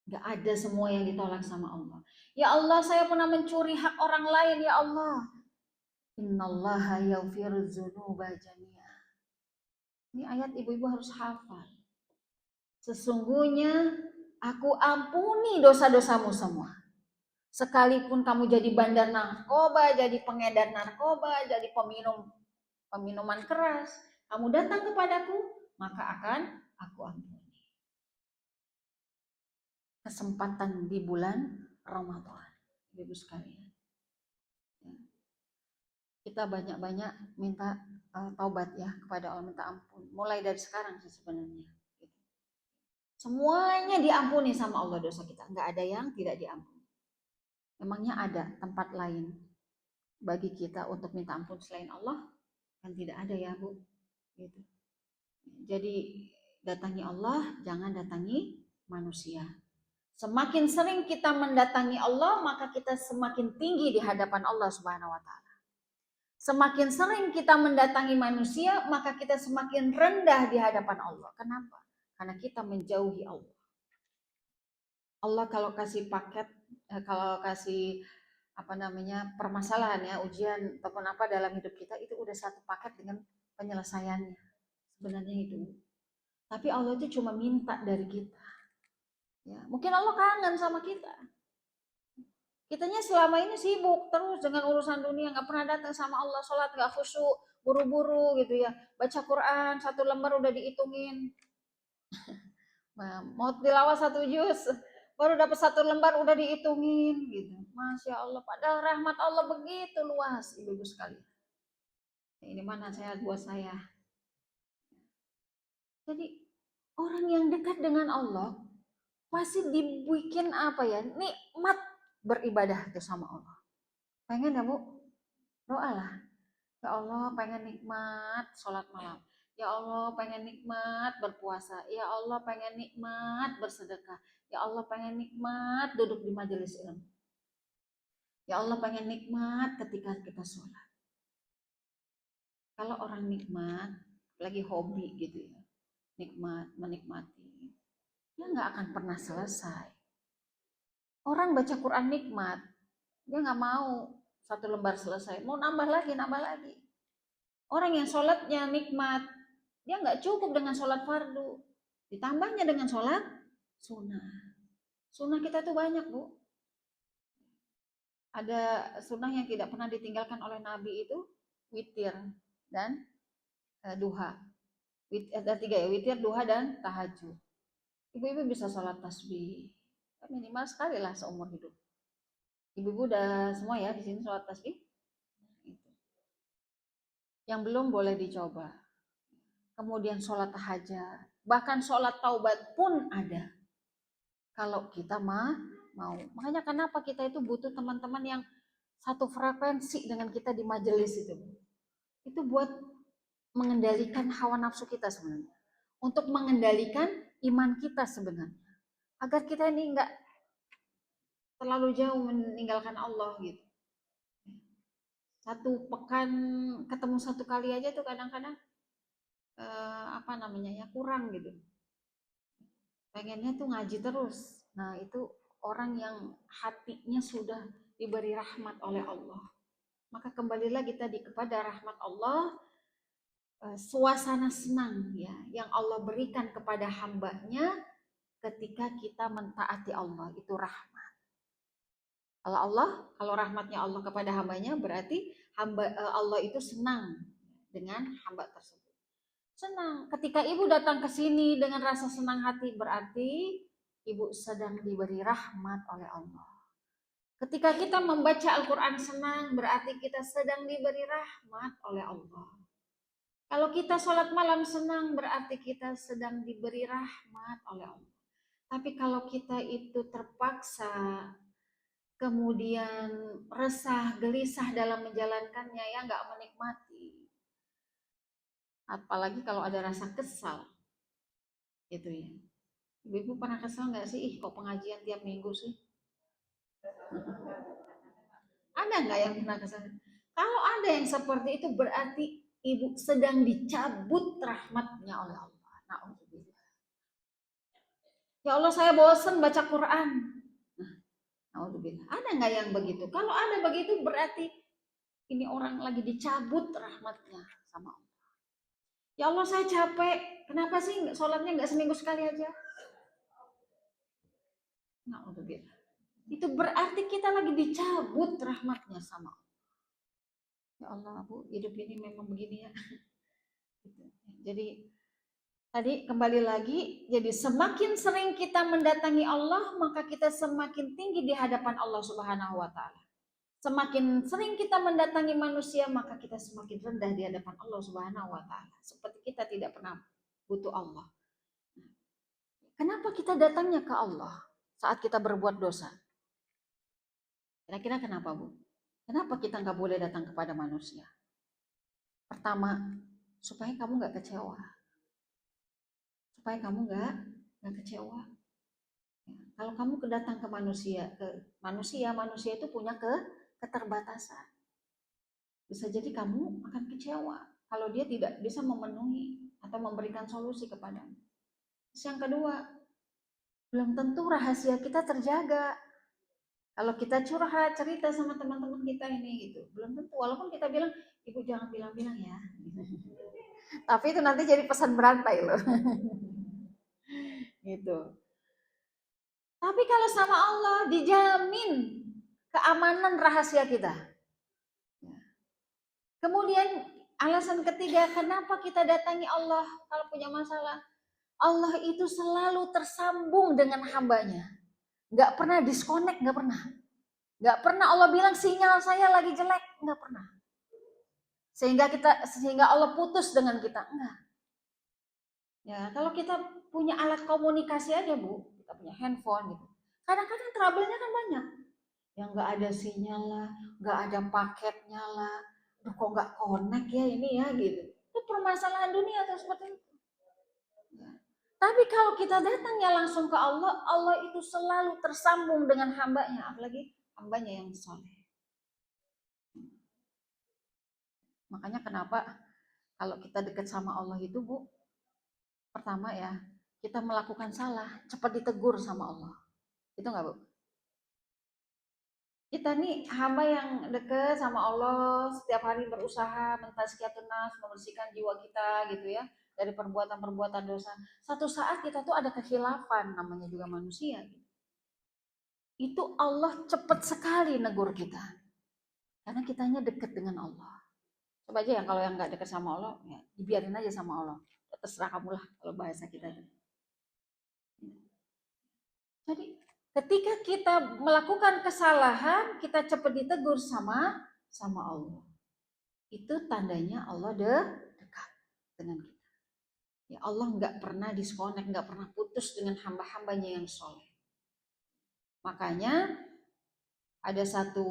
Gak ada semua yang ditolak sama Allah. Ya Allah, saya pernah mencuri hak orang lain ya Allah. Innallaha yaghfirudz dzunuba jami'a. Ini ayat ibu-ibu harus hafal. Sesungguhnya aku ampuni dosa-dosamu semua. Sekalipun kamu jadi bandar narkoba, jadi pengedar narkoba, jadi peminuman keras, kamu datang kepadaku, maka akan aku ampuni. Kesempatan di bulan Ramadan, ibu sekalian. Kita banyak-banyak minta taubat ya kepada Allah, minta ampun. Mulai dari sekarang sih sebenarnya. Semuanya diampuni sama Allah dosa kita. Nggak ada yang tidak diampuni. Memangnya ada tempat lain bagi kita untuk minta ampun selain Allah? Kan tidak ada ya Bu. Gitu. Jadi datangi Allah, jangan datangi manusia. Semakin sering kita mendatangi Allah, maka kita semakin tinggi di hadapan Allah Subhanahu wa taala. Semakin sering kita mendatangi manusia, maka kita semakin rendah di hadapan Allah. Kenapa? Karena kita menjauhi Allah. Allah kalau kasih paket, kalau kasih permasalahan ya, ujian ataupun apa dalam hidup kita, itu udah satu paket dengan penyelesaiannya. sebenarnya itu. Tapi Allah itu cuma minta dari kita. Ya, mungkin Allah kangen sama kita. Kitanya selama ini sibuk terus dengan urusan dunia, nggak pernah datang sama Allah, sholat nggak khusyuk, buru-buru gitu ya. Baca Quran 1 lembar udah dihitungin. Nah, mau tilawah 1 juz, baru dapat 1 lembar udah dihitungin gitu. Masya Allah, padahal rahmat Allah begitu luas, ibu-ibu sekalian. Ini mana saya buat saya. Jadi orang yang dekat dengan Allah pasti dibikin apa ya, nikmat beribadah itu sama Allah. Pengen ya Bu? Doa lah. Ya Allah pengen nikmat sholat malam. Ya Allah pengen nikmat berpuasa. Ya Allah pengen nikmat bersedekah. Ya Allah pengen nikmat duduk di majelis ilmu. Ya Allah pengen nikmat ketika kita sholat. Kalau orang nikmat, lagi hobi gitu ya, nikmat, menikmati, dia nggak akan pernah selesai. Orang baca Quran nikmat, dia nggak mau 1 lembar selesai, mau nambah lagi, nambah lagi. Orang yang sholatnya nikmat, dia nggak cukup dengan sholat fardu, ditambahnya dengan sholat sunnah. Sunnah kita tuh banyak Bu. Ada sunnah yang tidak pernah ditinggalkan oleh Nabi itu witir dan duha. Ada 3 ya, witir, duha, dan tahajud. Ibu-ibu bisa sholat tasbih minimal sekali lah seumur hidup. Ibu-ibu udah semua ya di sini sholat tasbih. Yang belum boleh dicoba. Kemudian sholat tahajud, bahkan sholat taubat pun ada. Kalau kita mau. Makanya kenapa kita itu butuh teman-teman yang satu frekuensi dengan kita di majelis itu. Itu buat mengendalikan hawa nafsu kita sebenarnya. Untuk mengendalikan iman kita sebenarnya. Agar kita ini enggak terlalu jauh meninggalkan Allah gitu. 1 pekan ketemu 1 kali aja tuh kadang-kadang kurang gitu. Pengennya tuh ngaji terus. Nah itu orang yang hatinya sudah diberi rahmat oleh Allah. Maka kembalilah kita kepada rahmat Allah, suasana senang ya yang Allah berikan kepada hambanya ketika kita mentaati Allah, itu rahmat. Kalau rahmatnya Allah kepada hambanya berarti Allah itu senang dengan hamba tersebut. Senang. Ketika ibu datang ke sini dengan rasa senang hati berarti ibu sedang diberi rahmat oleh Allah. Ketika kita membaca Al-Quran senang berarti kita sedang diberi rahmat oleh Allah. Kalau kita sholat malam senang berarti kita sedang diberi rahmat oleh Allah. Tapi kalau kita itu terpaksa, kemudian resah, gelisah dalam menjalankannya, ya nggak menikmati. Apalagi kalau ada rasa kesal, gitu ya. Ibu pernah kesal nggak sih? Kok pengajian tiap minggu sih? Ada nggak yang pernah kesal? Kalau ada yang seperti itu berarti ibu sedang dicabut rahmatnya oleh Allah. Ya Allah saya bosan baca Quran. Ada nggak yang begitu? Kalau ada begitu berarti ini orang lagi dicabut rahmatnya sama Allah. Ya Allah saya capek. Kenapa sih sholatnya nggak seminggu sekali aja? Na'udzubillah. Itu berarti kita lagi dicabut rahmatnya sama Allah. Ya Allah Bu, hidup ini memang begini ya. Jadi tadi kembali lagi, jadi semakin sering kita mendatangi Allah, maka kita semakin tinggi di hadapan Allah Subhanahu wa Ta'ala. Semakin sering kita mendatangi manusia, maka kita semakin rendah di hadapan Allah Subhanahu wa Ta'ala. Seperti kita tidak pernah butuh Allah. Kenapa kita datangnya ke Allah saat kita berbuat dosa? Kira-kira kenapa Bu? Kenapa kita nggak boleh datang kepada manusia? Pertama, supaya kamu nggak kecewa. Supaya kamu nggak kecewa. Ya, kalau kamu datang ke manusia itu punya keterbatasan. Bisa jadi kamu akan kecewa kalau dia tidak bisa memenuhi atau memberikan solusi kepadamu. Terus yang kedua, belum tentu rahasia kita terjaga. Kalau kita curhat, cerita sama teman-teman kita ini gitu, belum tentu. Walaupun kita bilang, ibu jangan bilang-bilang ya. Tapi itu nanti jadi pesan berantai loh. Gitu. Tapi kalau sama Allah dijamin keamanan rahasia kita. Kemudian alasan ketiga, kenapa kita datangi Allah kalau punya masalah? Allah itu selalu tersambung dengan hambanya. Nggak pernah disconnect, nggak pernah. Nggak pernah Allah bilang sinyal saya lagi jelek, nggak pernah. Sehingga Allah putus dengan kita, enggak. Ya, kalau kita punya alat komunikasi aja Bu, kita punya handphone gitu. Kadang-kadang trouble-nya kan banyak. Yang nggak ada sinyal lah, nggak ada paketnya lah, aduh kok nggak connect ya ini ya gitu. Itu permasalahan dunia atau seperti itu. Ya. Tapi kalau kita datangnya langsung ke Allah, Allah itu selalu tersambung dengan hambanya, apalagi hambanya yang soleh. Makanya kenapa kalau kita dekat sama Allah itu Bu, pertama ya, kita melakukan salah, cepat ditegur sama Allah. Itu enggak Bu? Kita nih hamba yang dekat sama Allah, setiap hari berusaha mentazkiyatun nafs, membersihkan jiwa kita gitu ya, dari perbuatan-perbuatan dosa. Satu saat kita tuh ada kekhilafan, namanya juga manusia. Gitu. Itu Allah cepat sekali negur kita. Karena kitanya dekat dengan Allah. Coba aja ya kalau yang nggak dekat sama Allah, ya dibiarin aja sama Allah. Terserah kamu lah kalau bahasa kita. Jadi ketika kita melakukan kesalahan, kita cepat ditegur sama Allah. Itu tandanya Allah dekat dengan kita. Ya Allah nggak pernah disconnect, nggak pernah putus dengan hamba-hambanya yang soleh. Makanya ada satu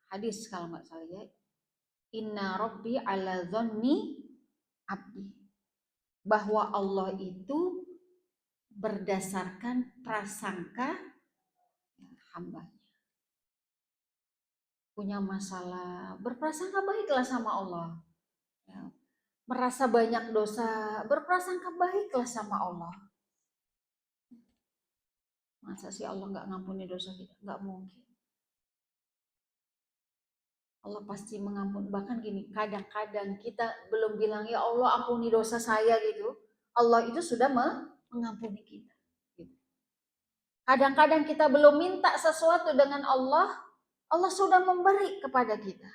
hadis kalau nggak salah ya, Inna Rabbi ala dhanni abdi. Bahwa Allah itu berdasarkan prasangka hamba. Punya masalah, berprasangka baiklah sama Allah. Ya. Merasa banyak dosa, berprasangka baiklah sama Allah. Masa sih Allah nggak ngampuni dosa kita? Nggak mungkin. Allah pasti mengampuni. Bahkan gini, kadang-kadang kita belum bilang, ya Allah ampuni dosa saya gitu. Allah itu sudah mengampuni kita. Gitu. Kadang-kadang kita belum minta sesuatu dengan Allah, Allah sudah memberi kepada kita.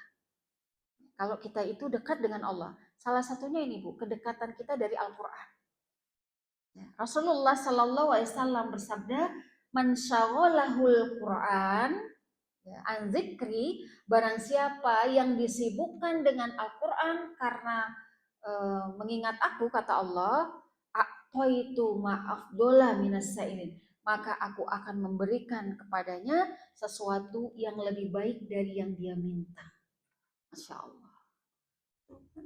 Kalau kita itu dekat dengan Allah. Salah satunya ini Bu, kedekatan kita dari Al-Quran. Ya, Rasulullah Sallallahu Alaihi Wasallam bersabda, "Man syaghalahul Quran, ya, an zikri, barang siapa yang disibukkan dengan Al-Quran karena mengingat aku, kata Allah, a'taitu ma'afdola minas sa'ilin, maka aku akan memberikan kepadanya sesuatu yang lebih baik dari yang dia minta." Masya Allah.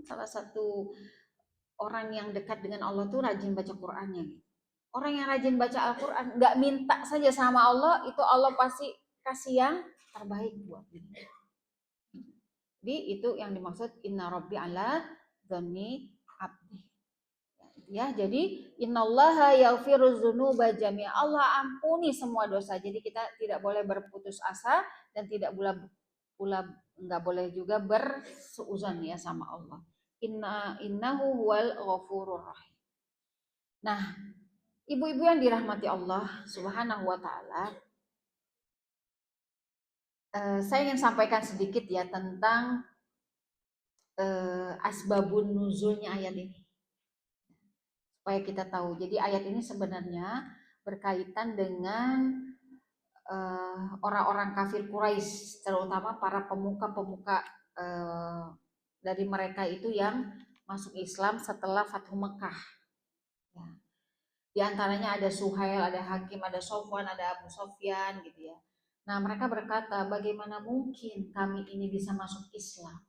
Salah satu orang yang dekat dengan Allah tuh rajin baca Qur'annya. Orang yang rajin baca Al-Quran, nggak minta saja sama Allah, itu Allah pasti kasih yang terbaik buat dia. Jadi itu yang dimaksud Inna Rabbi ala dhanni abdi. Ya, jadi innallaha yaghfiru dzunuba jami'a. Allah ampuni semua dosa. Jadi kita tidak boleh berputus asa dan tidak pula nggak boleh juga bersuuzon ya sama Allah. Innahu huwal ghafurur rahim. Nah, ibu-ibu yang dirahmati Allah Subhanahu wa taala, saya ingin sampaikan sedikit ya tentang asbabun nuzulnya ayat ini. Supaya kita tahu. Jadi ayat ini sebenarnya berkaitan dengan orang-orang kafir Quraisy, terutama para pemuka-pemuka dari mereka itu yang masuk Islam setelah Fathu Mekah. Ya. Di antaranya ada Suhail, ada Hakim, ada Sofwan, ada Abu Sofyan gitu ya. Nah mereka berkata, bagaimana mungkin kami ini bisa masuk Islam?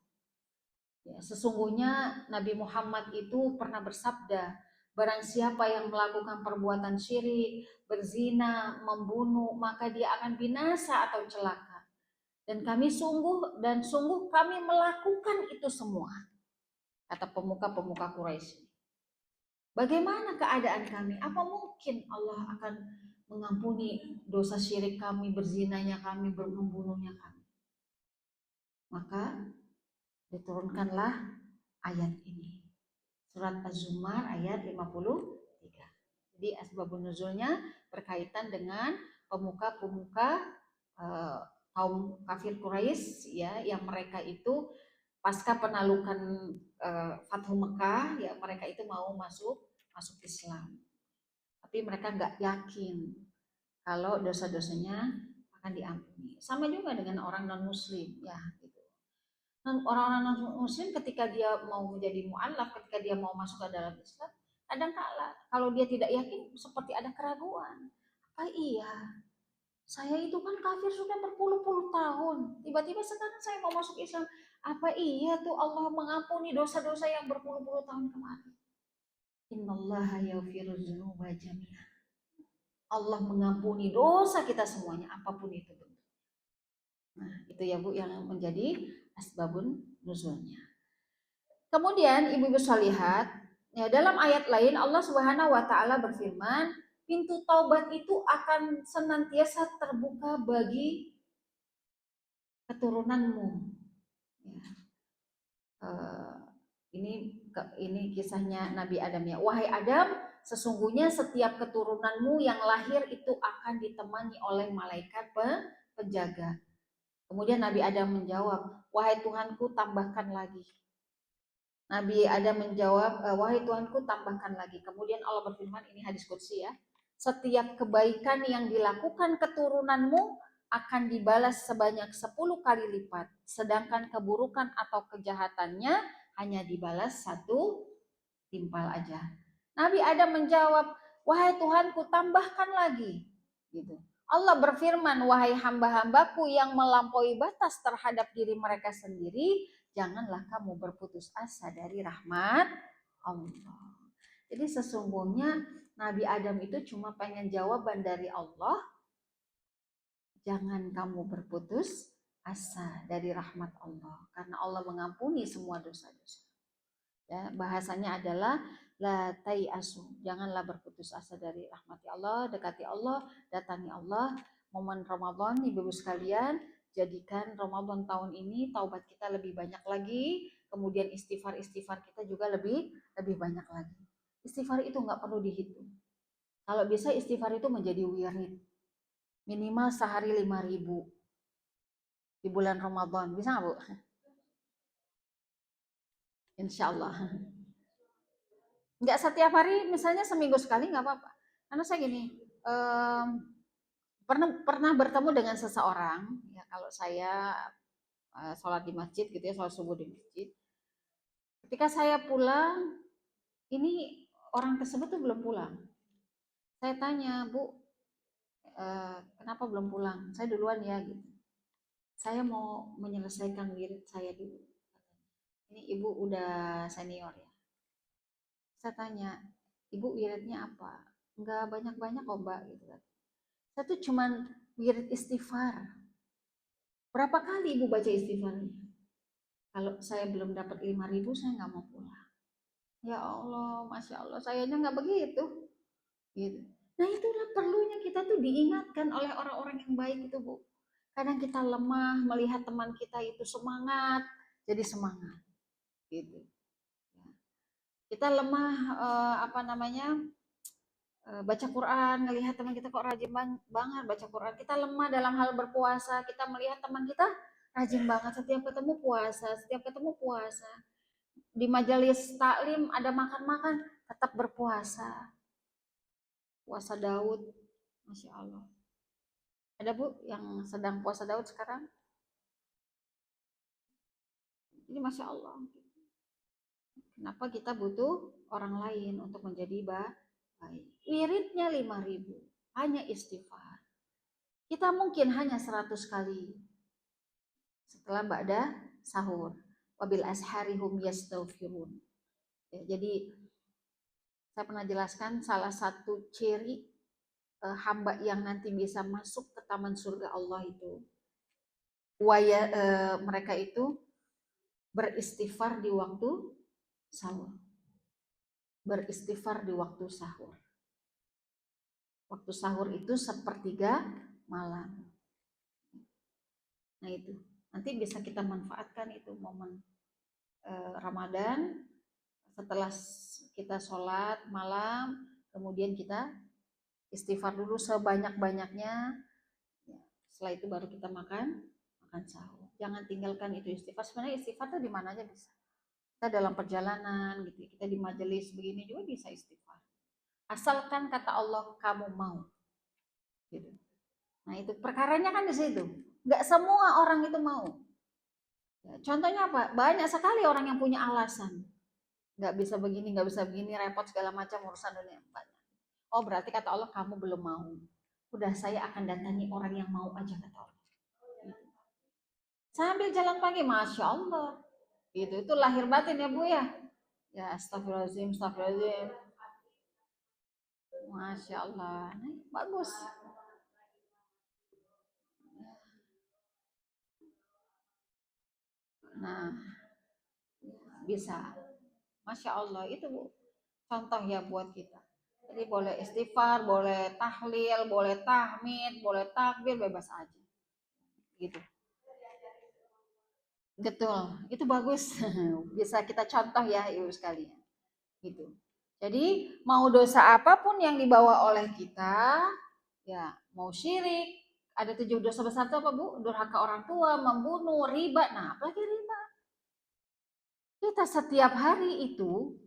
Ya, sesungguhnya Nabi Muhammad itu pernah bersabda, barang siapa yang melakukan perbuatan syirik, berzina, membunuh, maka dia akan binasa atau celaka. Dan sungguh kami melakukan itu semua, kata pemuka-pemuka Quraisy. Bagaimana keadaan kami? Apa mungkin Allah akan mengampuni dosa syirik kami, berzinanya kami, membunuhnya kami? Maka diturunkanlah ayat ini. Surat Az-Zumar ayat 53. Jadi asbabun nuzulnya berkaitan dengan pemuka-pemuka kaum kafir Quraisy ya, yang mereka itu pasca penaklukan Fathu Mekah ya, mereka itu mau masuk Islam. Tapi mereka nggak yakin kalau dosa-dosanya akan diampuni. Sama juga dengan orang non muslim ya gitu. Orang-orang non muslim ketika dia mau menjadi mu'alaf, ketika dia mau masuk ke dalam Islam, kadang kala kalau dia tidak yakin seperti ada keraguan. Apa iya? Saya itu kan kafir sudah berpuluh-puluh tahun. Tiba-tiba sekarang saya mau masuk Islam. Apa iya tuh Allah mengampuni dosa-dosa yang berpuluh-puluh tahun kemarin? Innallaha yaghfiru dzunuba jami'an. Allah mengampuni dosa kita semuanya, apapun itu bentuk. Nah, itu ya Bu yang menjadi asbabun nuzulnya. Kemudian ibu-ibu sholihat, ya, dalam ayat lain Allah Subhanahu wa taala berfirman, pintu taubat itu akan senantiasa terbuka bagi keturunanmu. Ya. Ini kisahnya Nabi Adam ya. Wahai Adam, sesungguhnya setiap keturunanmu yang lahir itu akan ditemani oleh malaikat penjaga. Kemudian Nabi Adam menjawab, wahai Tuhanku tambahkan lagi. Nabi Adam menjawab, wahai Tuhanku tambahkan lagi. Kemudian Allah berfirman, ini hadis qudsi ya. Setiap kebaikan yang dilakukan keturunanmu akan dibalas sebanyak 10 kali lipat. Sedangkan keburukan atau kejahatannya hanya dibalas 1 timpal aja. Nabi Adam menjawab, wahai Tuhanku tambahkan lagi. Gitu. Allah berfirman, wahai hamba-hambaku yang melampaui batas terhadap diri mereka sendiri, janganlah kamu berputus asa dari rahmat Allah. Jadi sesungguhnya Nabi Adam itu cuma pengen jawaban dari Allah, jangan kamu berputus asa dari rahmat Allah, karena Allah mengampuni semua dosa-dosa. Ya, bahasanya adalah la asu, janganlah berputus asa dari rahmati Allah, dekati Allah, datangi Allah. Momen Ramadan ibu-ibu sekalian, jadikan Ramadan tahun ini taubat kita lebih banyak lagi, kemudian istighfar kita juga lebih banyak lagi. Istighfar itu nggak perlu dihitung. Kalau bisa istighfar itu menjadi wirid, minimal sehari 5.000 di bulan Ramadan, bisa nggak Bu? Insya Allah. Nggak setiap hari, misalnya seminggu sekali nggak apa-apa. Karena saya gini, pernah bertemu dengan seseorang, ya kalau saya sholat di masjid gitu ya, sholat subuh di masjid. Ketika saya pulang, ini orang tersebut tuh belum pulang. Saya tanya, Bu, kenapa belum pulang? Saya duluan ya gitu. Saya mau menyelesaikan wirid saya dulu. Ini ibu udah senior ya. Saya tanya, ibu wiridnya apa? Enggak banyak-banyak kok Mbak gitu kan. Saya tuh cuman wirid istighfar. Berapa kali ibu baca istighfarnya? Kalau saya belum dapat 5.000 saya nggak mau pulang. Ya Allah, Masya Allah, sayanya nggak begitu. Gitu. Nah itulah perlunya kita tuh diingatkan oleh orang-orang yang baik itu Bu. Kadang kita lemah melihat teman kita itu semangat, jadi semangat. Gitu. Kita lemah baca Quran, ngelihat teman kita kok rajin banget baca Quran. Kita lemah dalam hal berpuasa, kita melihat teman kita rajin banget setiap ketemu puasa. Di majelis taklim ada makan-makan, tetap berpuasa. Puasa Daud, Masya Allah. Ada Bu yang sedang puasa Daud sekarang? Ini Masya Allah. Kenapa kita butuh orang lain untuk menjadi baik? Wiridnya 5.000, hanya istighfar. Kita mungkin hanya 100 kali setelah ba'da sahur. Wabil asharihum yastaghfirun. Ya, jadi saya pernah jelaskan salah satu ciri hamba yang nanti bisa masuk ke taman surga Allah itu mereka itu beristighfar di waktu sahur. Beristighfar di waktu sahur. Waktu sahur itu sepertiga malam. Nah itu, nanti bisa kita manfaatkan itu momen Ramadan setelah kita sholat malam, kemudian kita istighfar dulu sebanyak-banyaknya. Ya, setelah itu baru kita makan sahur. Jangan tinggalkan itu istighfar. Sebenarnya istighfar tuh di mana aja bisa. Kita dalam perjalanan gitu, kita di majelis begini juga bisa istighfar. Asalkan kata Allah kamu mau. Gitu. Nah itu perkaranya kan di situ. Nggak semua orang itu mau. Ya, contohnya apa? Banyak sekali orang yang punya alasan. Nggak bisa begini, nggak bisa begini, repot segala macam urusan dunia. Oh berarti kata Allah kamu belum mau. Udah saya akan datangi orang yang mau aja kata Allah. Gitu. Sambil jalan pagi, Masya Allah. Gitu, itu lahir batin ya Bu ya. Ya astagfirullahaladzim, astagfirullahaladzim. Masya Allah. Nah, bagus. Nah, bisa. Masya Allah, itu Bu. Contoh ya buat kita. Jadi boleh istighfar, boleh tahlil, boleh tahmid, boleh takbir, bebas aja. Gitu. Betul, itu bagus. Bisa kita contoh ya Ibu sekalian. Gitu. Jadi mau dosa apapun yang dibawa oleh kita, ya mau syirik, ada 7 dosa besar itu apa Bu? Durhaka orang tua, membunuh, riba. Nah, apalagi riba. Kita setiap hari itu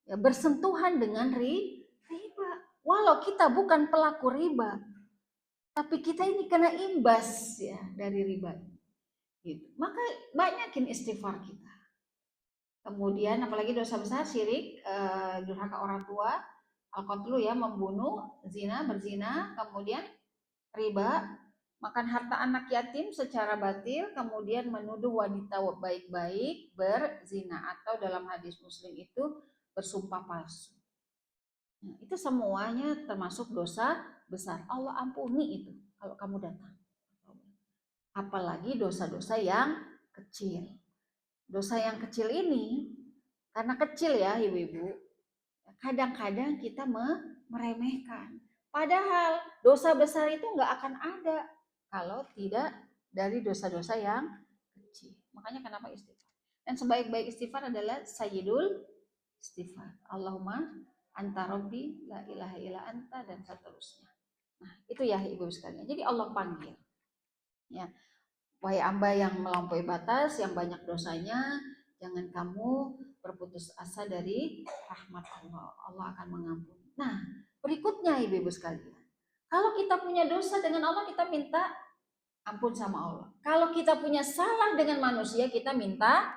ya bersentuhan dengan riba. Walau kita bukan pelaku riba, tapi kita ini kena imbas ya dari riba. Gitu. Maka banyakin istighfar kita. Kemudian apalagi dosa besar syirik, durhaka orang tua, al-qatlu ya membunuh, zina, berzina, kemudian riba, makan harta anak yatim secara batil, kemudian menuduh wanita baik-baik berzina atau dalam hadis Muslim itu bersumpah palsu. Nah, itu semuanya termasuk dosa besar. Allah ampuni itu kalau kamu datang. Apalagi dosa-dosa yang kecil. Dosa yang kecil ini, karena kecil ya ibu-ibu, kadang-kadang kita meremehkan. Padahal dosa besar itu nggak akan ada kalau tidak dari dosa-dosa yang kecil. Makanya kenapa istighfar. Dan sebaik-baik istighfar adalah sayyidul istighfar. Allahumma anta rabbi la ilaha illa anta dan seterusnya. Nah, itu ya ibu sekalian. Jadi Allah panggil. Ya, wahai hamba yang melampaui batas, yang banyak dosanya, jangan kamu berputus asa dari rahmat Allah. Allah akan mengampuni. Nah, berikutnya ibu-ibu sekalian. Kalau kita punya dosa dengan Allah, kita minta ampun sama Allah. Kalau kita punya salah dengan manusia, kita minta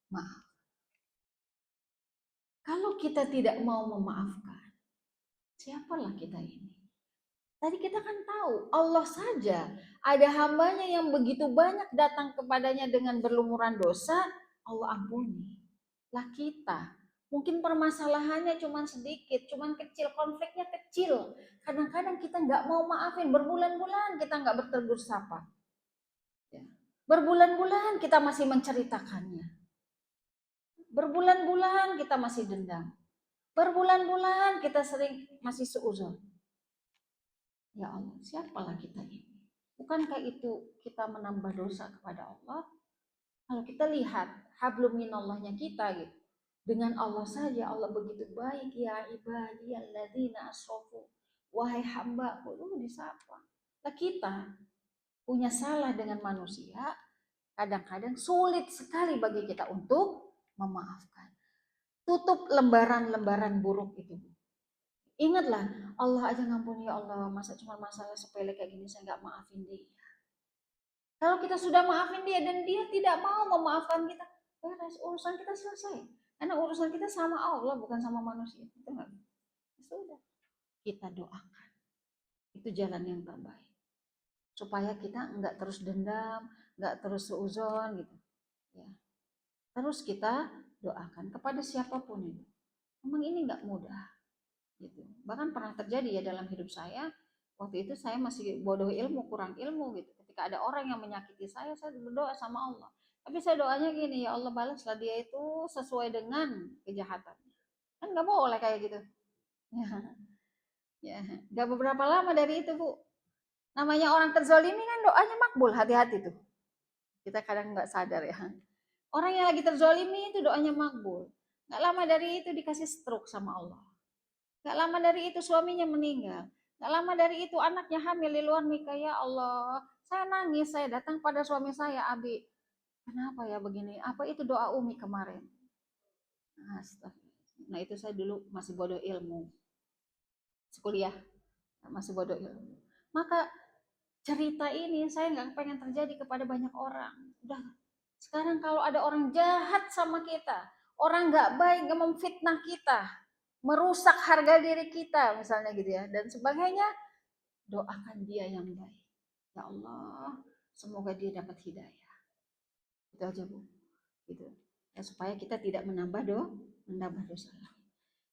maaf. Kalau kita tidak mau memaafkan, siapalah kita ini? Tadi kita kan tahu Allah saja ada hambanya yang begitu banyak datang kepadanya dengan berlumuran dosa, Allah ampuni. Lah kita, mungkin permasalahannya cuma sedikit, cuma kecil, konfliknya kecil. Kadang-kadang kita nggak mau maafin, berbulan-bulan kita nggak bertegur sapa. Ya. Berbulan-bulan kita masih menceritakannya. Berbulan-bulan kita masih dendam. Berbulan-bulan kita sering masih seuzon. Ya Allah, siapalah kita ini? Bukankah itu kita menambah dosa kepada Allah? Kalau kita lihat hablum minallahnya kita gitu. Dengan Allah saja Allah begitu baik, ya ibadiyalladzina asrafu. Wahai hambaku, disapa. Nah, kita punya salah dengan manusia, kadang-kadang sulit sekali bagi kita untuk memaafkan. Tutup lembaran-lembaran buruk itu. Ingatlah, Allah aja ngampuni ya Allah, masa cuma masalah sepele kayak gini saya nggak maafin dia. Kalau kita sudah maafin dia dan dia tidak mau memaafkan kita, beres urusan kita selesai. Karena urusan kita sama Allah bukan sama manusia. Itu enggak. Sudah. Kita doakan. Itu jalan yang terbaik. Supaya kita enggak terus dendam, enggak terus seuzon gitu. Ya. Terus kita doakan kepada siapapun itu. Memang ini enggak mudah. Gitu. Bahkan pernah terjadi ya dalam hidup saya. Waktu itu saya masih bodoh ilmu, kurang ilmu gitu. Ketika ada orang yang menyakiti saya berdoa sama Allah. Tapi saya doanya gini, ya Allah balaslah dia itu sesuai dengan kejahatannya. Kan nggak boleh kayak gitu. Ya, nggak beberapa lama dari itu Bu. Namanya orang terzolimi kan doanya makbul, hati-hati tuh. Kita kadang nggak sadar ya. Orang yang lagi terzolimi itu doanya makbul. Nggak lama dari itu dikasih stroke sama Allah. Nggak lama dari itu suaminya meninggal. Nggak lama dari itu anaknya hamil di luar nikah. Ya Allah, saya nangis, saya datang pada suami saya, Abi, kenapa ya begini? Apa itu doa Umi kemarin? Astaga. Nah itu saya dulu masih bodoh ilmu, sekuliah masih bodoh ilmu. Maka cerita ini saya nggak pengen terjadi kepada banyak orang. Udah sekarang kalau ada orang jahat sama kita, orang nggak baik nggak memfitnah kita, merusak harga diri kita misalnya gitu ya dan sebagainya, doakan dia yang baik. Ya Allah, semoga dia dapat hidayah. Itu aja Bu. Gitu. Ya, supaya kita tidak menambah dosa.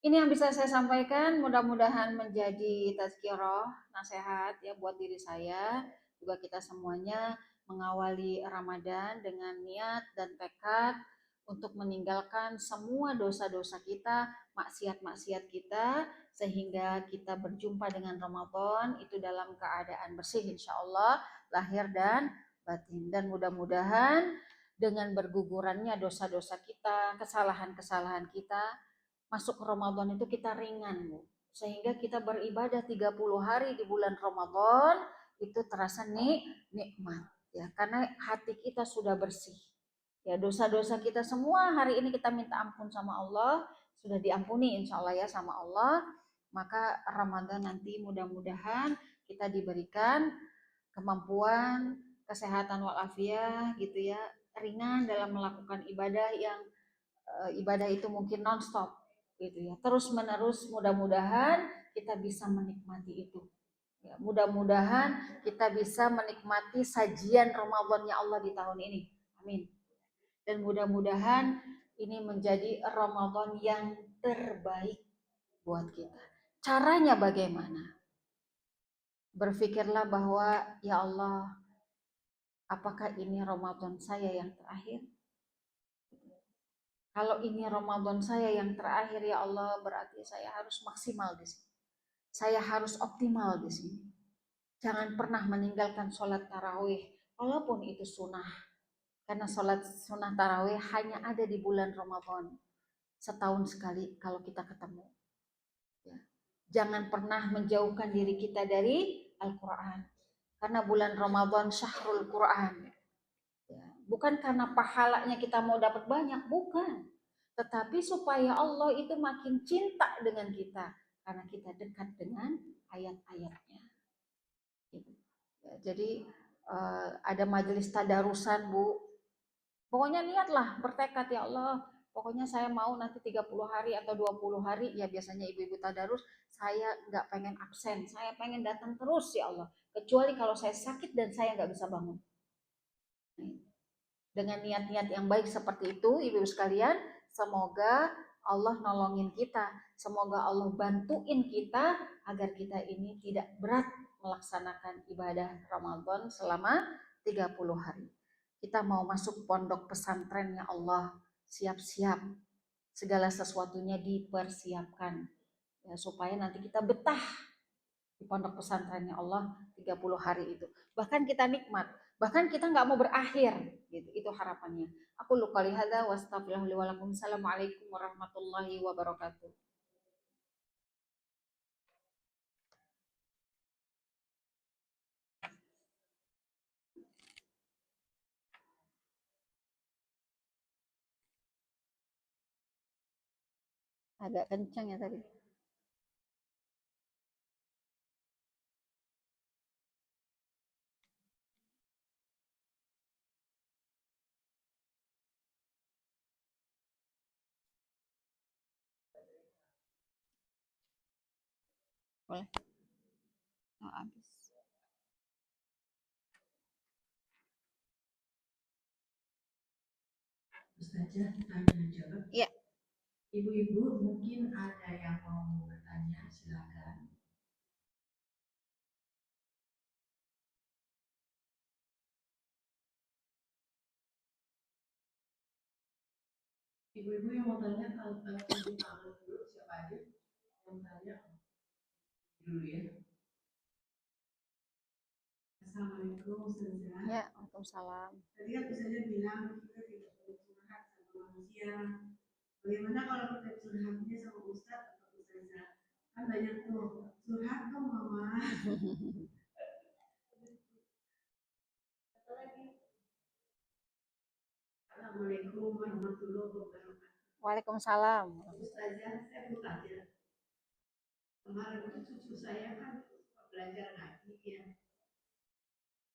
Ini yang bisa saya sampaikan, mudah-mudahan menjadi tazkirah, nasihat ya buat diri saya, juga kita semuanya mengawali Ramadan dengan niat dan tekad untuk meninggalkan semua dosa-dosa kita, maksiat-maksiat kita, sehingga kita berjumpa dengan Ramadan itu dalam keadaan bersih insya Allah, lahir dan batin. Dan mudah-mudahan dengan bergugurannya dosa-dosa kita, kesalahan-kesalahan kita, masuk Ramadan itu kita ringan, Bu. Sehingga kita beribadah 30 hari di bulan Ramadan itu terasa nikmat ya, karena hati kita sudah bersih. Ya, dosa-dosa kita semua hari ini kita minta ampun sama Allah, sudah diampuni insya Allah ya sama Allah. Maka Ramadan nanti mudah-mudahan kita diberikan kemampuan, kesehatan walafiat gitu ya, ringan dalam melakukan ibadah yang ibadah itu mungkin nonstop gitu ya, terus menerus. Mudah-mudahan kita bisa menikmati itu ya, mudah-mudahan kita bisa menikmati sajian Ramadannya Allah di tahun ini, amin. Dan mudah-mudahan ini menjadi Ramadan yang terbaik buat kita. Caranya bagaimana? Berpikirlah bahwa ya Allah, apakah ini Ramadan saya yang terakhir? Kalau ini Ramadan saya yang terakhir ya Allah, berarti saya harus maksimal di sini. Saya harus optimal di sini. Jangan pernah meninggalkan sholat tarawih, walaupun itu sunnah. Karena sholat sunnah tarawih hanya ada di bulan Ramadan. Setahun sekali kalau kita ketemu. Ya. Jangan pernah menjauhkan diri kita dari Al-Quran. Karena bulan Ramadan syahrul Quran. Ya. Bukan karena pahalanya kita mau dapat banyak, bukan. Tetapi supaya Allah itu makin cinta dengan kita karena kita dekat dengan ayat-ayatnya. Gitu. Ya, jadi ada majelis tadarusan Bu. Pokoknya niatlah, bertekad ya Allah. Pokoknya saya mau nanti 30 hari atau 20 hari, ya biasanya ibu-ibu tadarus, saya nggak pengen absen, saya pengen datang terus ya Allah. Kecuali kalau saya sakit dan saya nggak bisa bangun. Nah, dengan niat-niat yang baik seperti itu, ibu-ibu sekalian, semoga Allah nolongin kita, semoga Allah bantuin kita agar kita ini tidak berat melaksanakan ibadah Ramadan selama 30 hari. Kita mau masuk pondok pesantren ya Allah, siap-siap. Segala sesuatunya dipersiapkan ya, supaya nanti kita betah di pondok pesantrennya Allah 30 hari itu. Bahkan kita nikmat, bahkan kita nggak mau berakhir gitu. Itu harapannya. Aku lupa lihada wastaghfirullahaladzim. Assalamualaikum warahmatullahi wabarakatuh. Agak kencang ya tadi. Boleh? Oh, habis. Ustazah, tanya jawab. Iya. Ibu-ibu mungkin ada yang mau bertanya, silakan. Ibu-ibu yang mau tanya, kalau tunjuk tangan dulu, siapa aja yang tanya dulu ya. Assalamualaikum Ustazah. Ya, Waalaikumsalam. Tadi kan Ustazah bilang kita tidak boleh curhat sama manusia, Bagaimana kalau kita curhatnya sama Ustadz atau Ustazah? Kan banyak tuh, curhat dong mama. Assalamualaikum warahmatullahi wabarakatuh. Waalaikumsalam. Ustazah, saya mau tanya. Kemarin itu cucu saya kan belajar ngaji ya.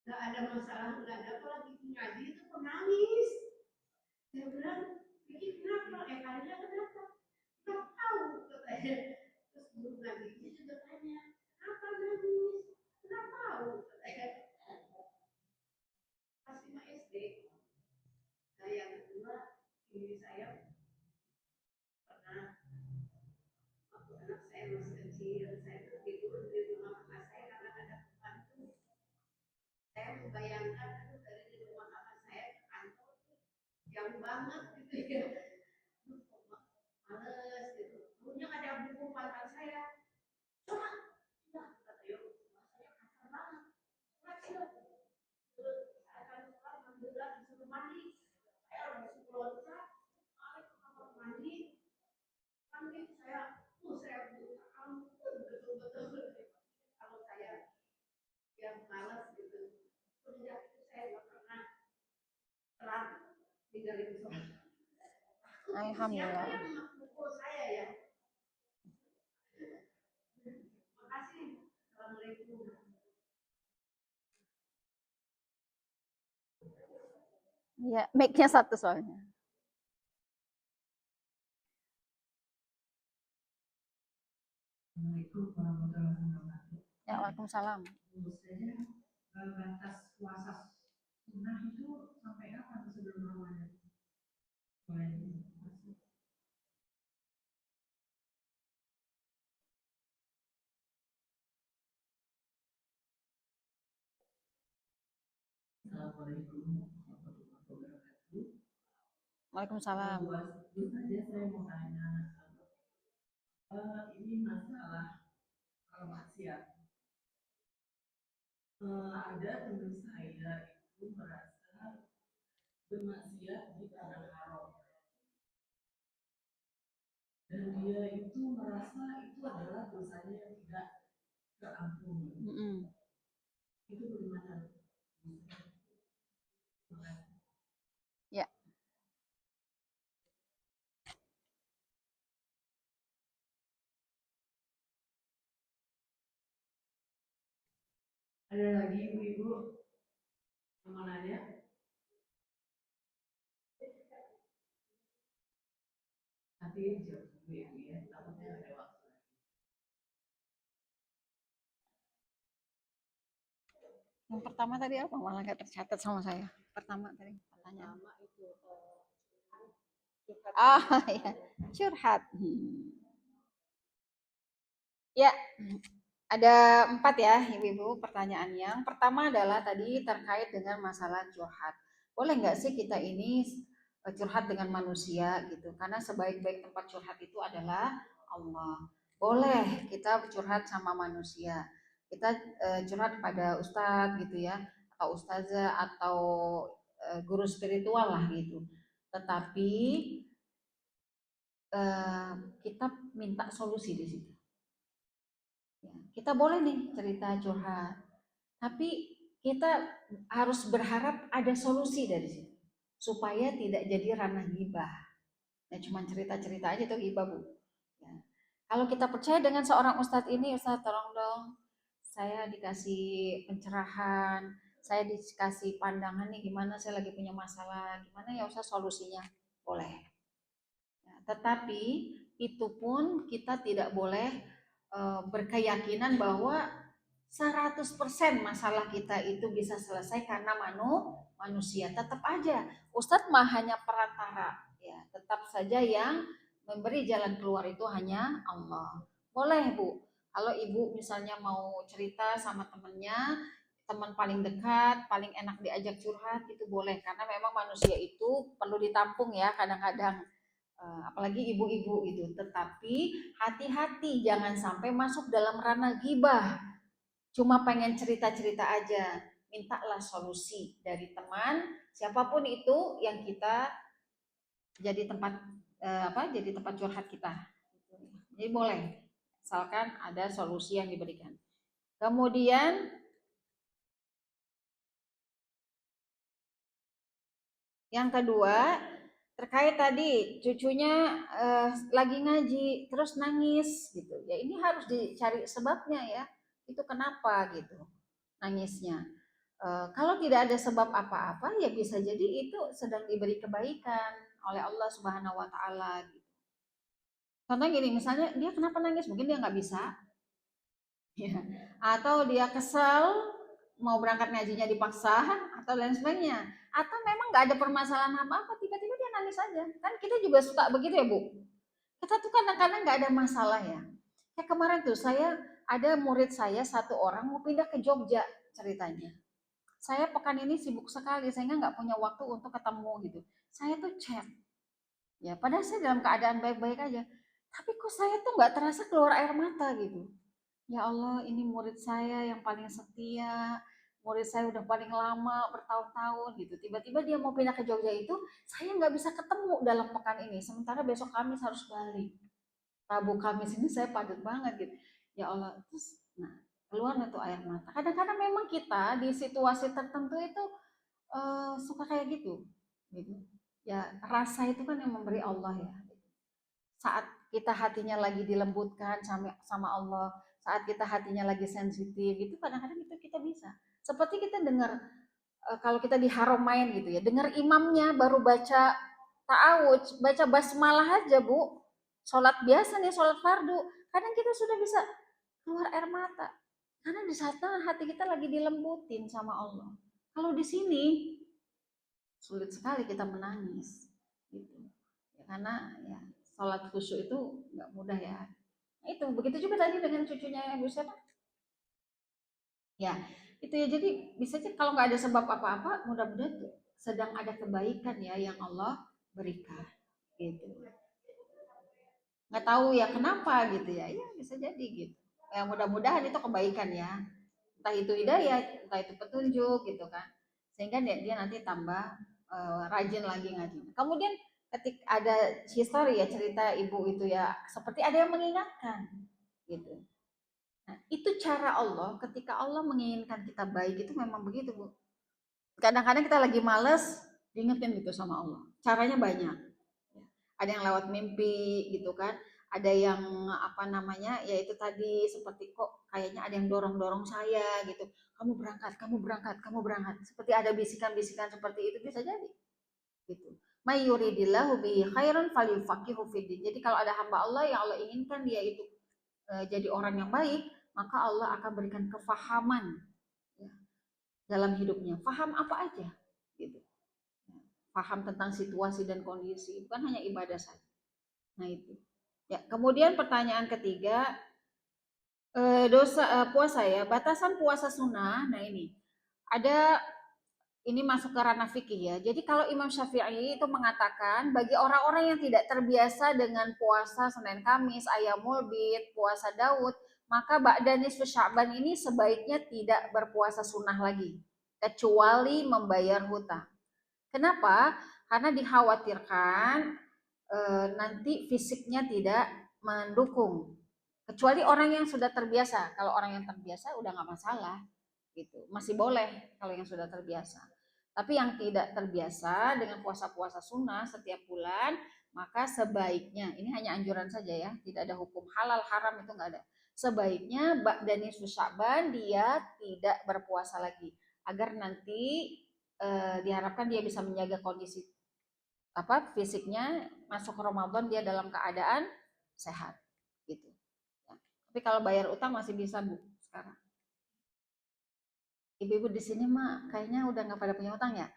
Gak ada masalah, gak ada apa lagi ngaji itu penangis. Saya bilang, ini kenapa? Kalian kenapa? Gak tahu katanya. Terus guru ngajinya juga tanya, kenapa nangis? Gak tahu katanya. Pas 5 SD. Nah yang kedua, ini saya pernah waktu anak saya masih kecil, saya tidur di rumah kakak saya karena ada pembantu. Saya membayangkan dari di rumah kakak saya ke kantor jauh banget gitu ya. Males gitu. Punya ada buku papan saya. Cuma, ya kata yo, bahasanya kasar banget. Kecil. Saya akan sekolah alhamdulillah disuruh mandi. Saya langsung loncat, tarik ke kamar mandi. Mandi saya buka ampun betul-betul. Kalau saya yang malas gitu. Semenjak itu saya nggak pernah telat tinggalin sholat. Alhamdulillah. Siapa yang mengukul saya ya? Makasih. Assalamualaikum. Ya, mic-nya satu soalnya. Assalamualaikum warahmatullahi wabarakatuh. Ya, waalaikumsalam. Menurut saya batas puasa sunnah itu sampai kapan sebelum Ramadan? Assalamualaikum warahmatullahi wabarakatuh. Waalaikumsalam. Terus saja saya mau tanya, ini masalah maksiat. Ada teman saya itu merasa bermaksiat di tanah haram, dan dia itu merasa itu adalah dosanya yang tidak terampuni. Itu bagaimana? Ya. Ada lagi ibu-ibu yang mau nanya? Nanti jawab ibu-ibu ya, takutnya ada waktu. Yang pertama tadi apa? Malah nggak tercatat sama saya. Pertama tadi pertanyaan. Ya, curhat. Ya, ada 4 ya ibu-ibu pertanyaan. Yang pertama adalah tadi terkait dengan masalah curhat. Boleh nggak sih kita ini curhat dengan manusia gitu? Karena sebaik-baik tempat curhat itu adalah Allah. Boleh kita curhat sama manusia. Kita curhat pada ustadz gitu ya, atau ustazah atau guru spiritual lah gitu. Tetapi kita minta solusi di situ. Ya, kita boleh nih cerita curhat, tapi kita harus berharap ada solusi dari situ supaya tidak jadi ranah gibah. Ya cuma cerita-cerita aja tuh gibah bu. Ya. Kalau kita percaya dengan seorang ustadz ini, ustadz tolong dong, saya dikasih pencerahan, saya dikasih pandangan nih gimana, saya lagi punya masalah, gimana ya ustadz solusinya, boleh. Ya, tetapi itu pun kita tidak boleh berkeyakinan bahwa 100% masalah kita itu bisa selesai karena manusia. Tetap aja Ustadz mah hanya perantara ya, tetap saja yang memberi jalan keluar itu hanya Allah. Boleh Bu, kalau ibu misalnya mau cerita sama temennya, teman paling dekat, paling enak diajak curhat, itu boleh karena memang manusia itu perlu ditampung ya kadang-kadang. Apalagi ibu-ibu gitu. Tetapi hati-hati jangan sampai masuk dalam ranah gibah. Cuma pengen cerita-cerita aja. Mintalah solusi dari teman, siapapun itu yang kita jadi tempat jadi tempat curhat kita. Jadi boleh, asalkan ada solusi yang diberikan. Kemudian yang kedua, terkait tadi cucunya lagi ngaji terus nangis gitu. Ya ini harus dicari sebabnya ya. Itu kenapa gitu nangisnya. Kalau tidak ada sebab apa-apa ya bisa jadi itu sedang diberi kebaikan oleh Allah Subhanahu wa taala gitu. Contohnya gini, misalnya dia kenapa nangis? Mungkin dia nggak bisa, ya. Atau dia kesel mau berangkat ngajinya dipaksa atau lain sebagainya. Atau memang nggak ada permasalahan apa-apa, tiba-tiba dia nangis aja. Kan kita juga suka begitu ya Bu. Kita tuh kadang-kadang nggak ada masalah ya. Kayak kemarin tuh saya ada murid saya satu orang mau pindah ke Jogja ceritanya. Saya pekan ini sibuk sekali sehingga nggak punya waktu untuk ketemu gitu. Saya tuh chat, ya padahal saya dalam keadaan baik-baik aja. Tapi kok saya tuh nggak terasa keluar air mata gitu. Ya Allah, ini murid saya yang paling setia, murid saya udah paling lama bertahun-tahun gitu. Tiba-tiba dia mau pindah ke Jogja itu, saya nggak bisa ketemu dalam pekan ini. Sementara besok Kamis harus balik. Rabu Kamis ini saya padat banget gitu. Ya Allah, terus nah keluar tuh air mata. Kadang-kadang memang kita di situasi tertentu itu suka kayak gitu, gitu. Ya rasa itu kan yang memberi Allah ya. Saat kita hatinya lagi dilembutkan sama Allah, saat kita hatinya lagi sensitif, itu kadang-kadang itu kita bisa. Seperti kita dengar kalau kita di Haramain gitu ya, dengar imamnya baru baca ta'awudz, baca basmalah aja Bu, sholat biasa nih, sholat fardu, kadang kita sudah bisa keluar air mata. Karena di saat hati kita lagi dilembutin sama Allah. Kalau di sini sulit sekali kita menangis gitu ya, karena ya sholat khusyuk itu nggak mudah ya. Nah, itu begitu juga tadi dengan cucunya Ibu siapa ya, itu ya. Jadi bisa aja kalau nggak ada sebab apa-apa, mudah-mudahan sedang ada kebaikan ya yang Allah berikan gitu. Nggak tahu ya kenapa gitu ya, ya bisa jadi gitu ya. Mudah-mudahan itu kebaikan ya, entah itu hidayah, entah itu petunjuk gitu kan, sehingga dia nanti tambah rajin lagi ngaji. Kemudian ketika ada history ya, cerita ibu itu ya, seperti ada yang mengingatkan gitu. Nah, itu cara Allah ketika Allah menginginkan kita baik itu memang begitu Bu. Kadang-kadang kita lagi males diingetin gitu sama Allah. Caranya banyak. Ada yang lewat mimpi gitu kan, ada yang apa namanya ya itu tadi, seperti kok kayaknya ada yang dorong-dorong saya gitu, kamu berangkat, kamu berangkat, kamu berangkat, seperti ada bisikan-bisikan seperti itu, bisa jadi gitu. May yuridillahu bihi khairan falyufaqihu fiddin. Jadi kalau ada hamba Allah yang Allah inginkan dia itu jadi orang yang baik, maka Allah akan berikan kefahaman ya, dalam hidupnya. Faham apa aja gitu. Paham tentang situasi dan kondisi, bukan hanya ibadah saja. Nah itu. Ya, kemudian pertanyaan ketiga, puasa ya, batasan puasa sunnah. Nah ini ada, ini masuk ke ranah fikih ya. Jadi kalau Imam Syafi'i itu mengatakan bagi orang-orang yang tidak terbiasa dengan puasa Senin Kamis, Ayamul Bid, puasa Daud, maka ba'da nisfu Sya'ban ini sebaiknya tidak berpuasa sunnah lagi, kecuali membayar hutang. Kenapa? Karena dikhawatirkan nanti fisiknya tidak mendukung. Kecuali orang yang sudah terbiasa. Kalau orang yang terbiasa udah nggak masalah, gitu. Masih boleh kalau yang sudah terbiasa. Tapi yang tidak terbiasa dengan puasa-puasa sunnah setiap bulan, maka sebaiknya, ini hanya anjuran saja ya, tidak ada hukum halal haram, itu nggak ada. Sebaiknya ba'da nisfu Sya'ban dia tidak berpuasa lagi, agar nanti diharapkan dia bisa menjaga kondisi apa fisiknya, masuk Ramadan dia dalam keadaan sehat gitu ya. Tapi kalau bayar utang masih bisa Bu sekarang. Ibu-ibu di sini mah kayaknya udah nggak pada punya utang ya.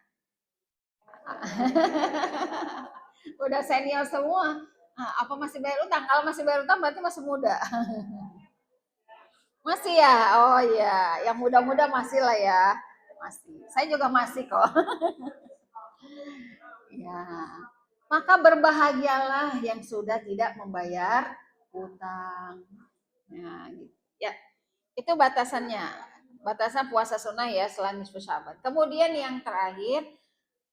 Udah senior semua. Nah, apa masih bayar utang? Kalau masih bayar utang berarti masih muda. Masih ya? Oh iya, yang muda-muda masih lah ya. Masih. Saya juga masih kok. Ya. Maka berbahagialah yang sudah tidak membayar utang. Nah, gitu. Ya, itu batasannya. Batasan puasa sunnah ya selain nisfu Sya'ban. Kemudian yang terakhir,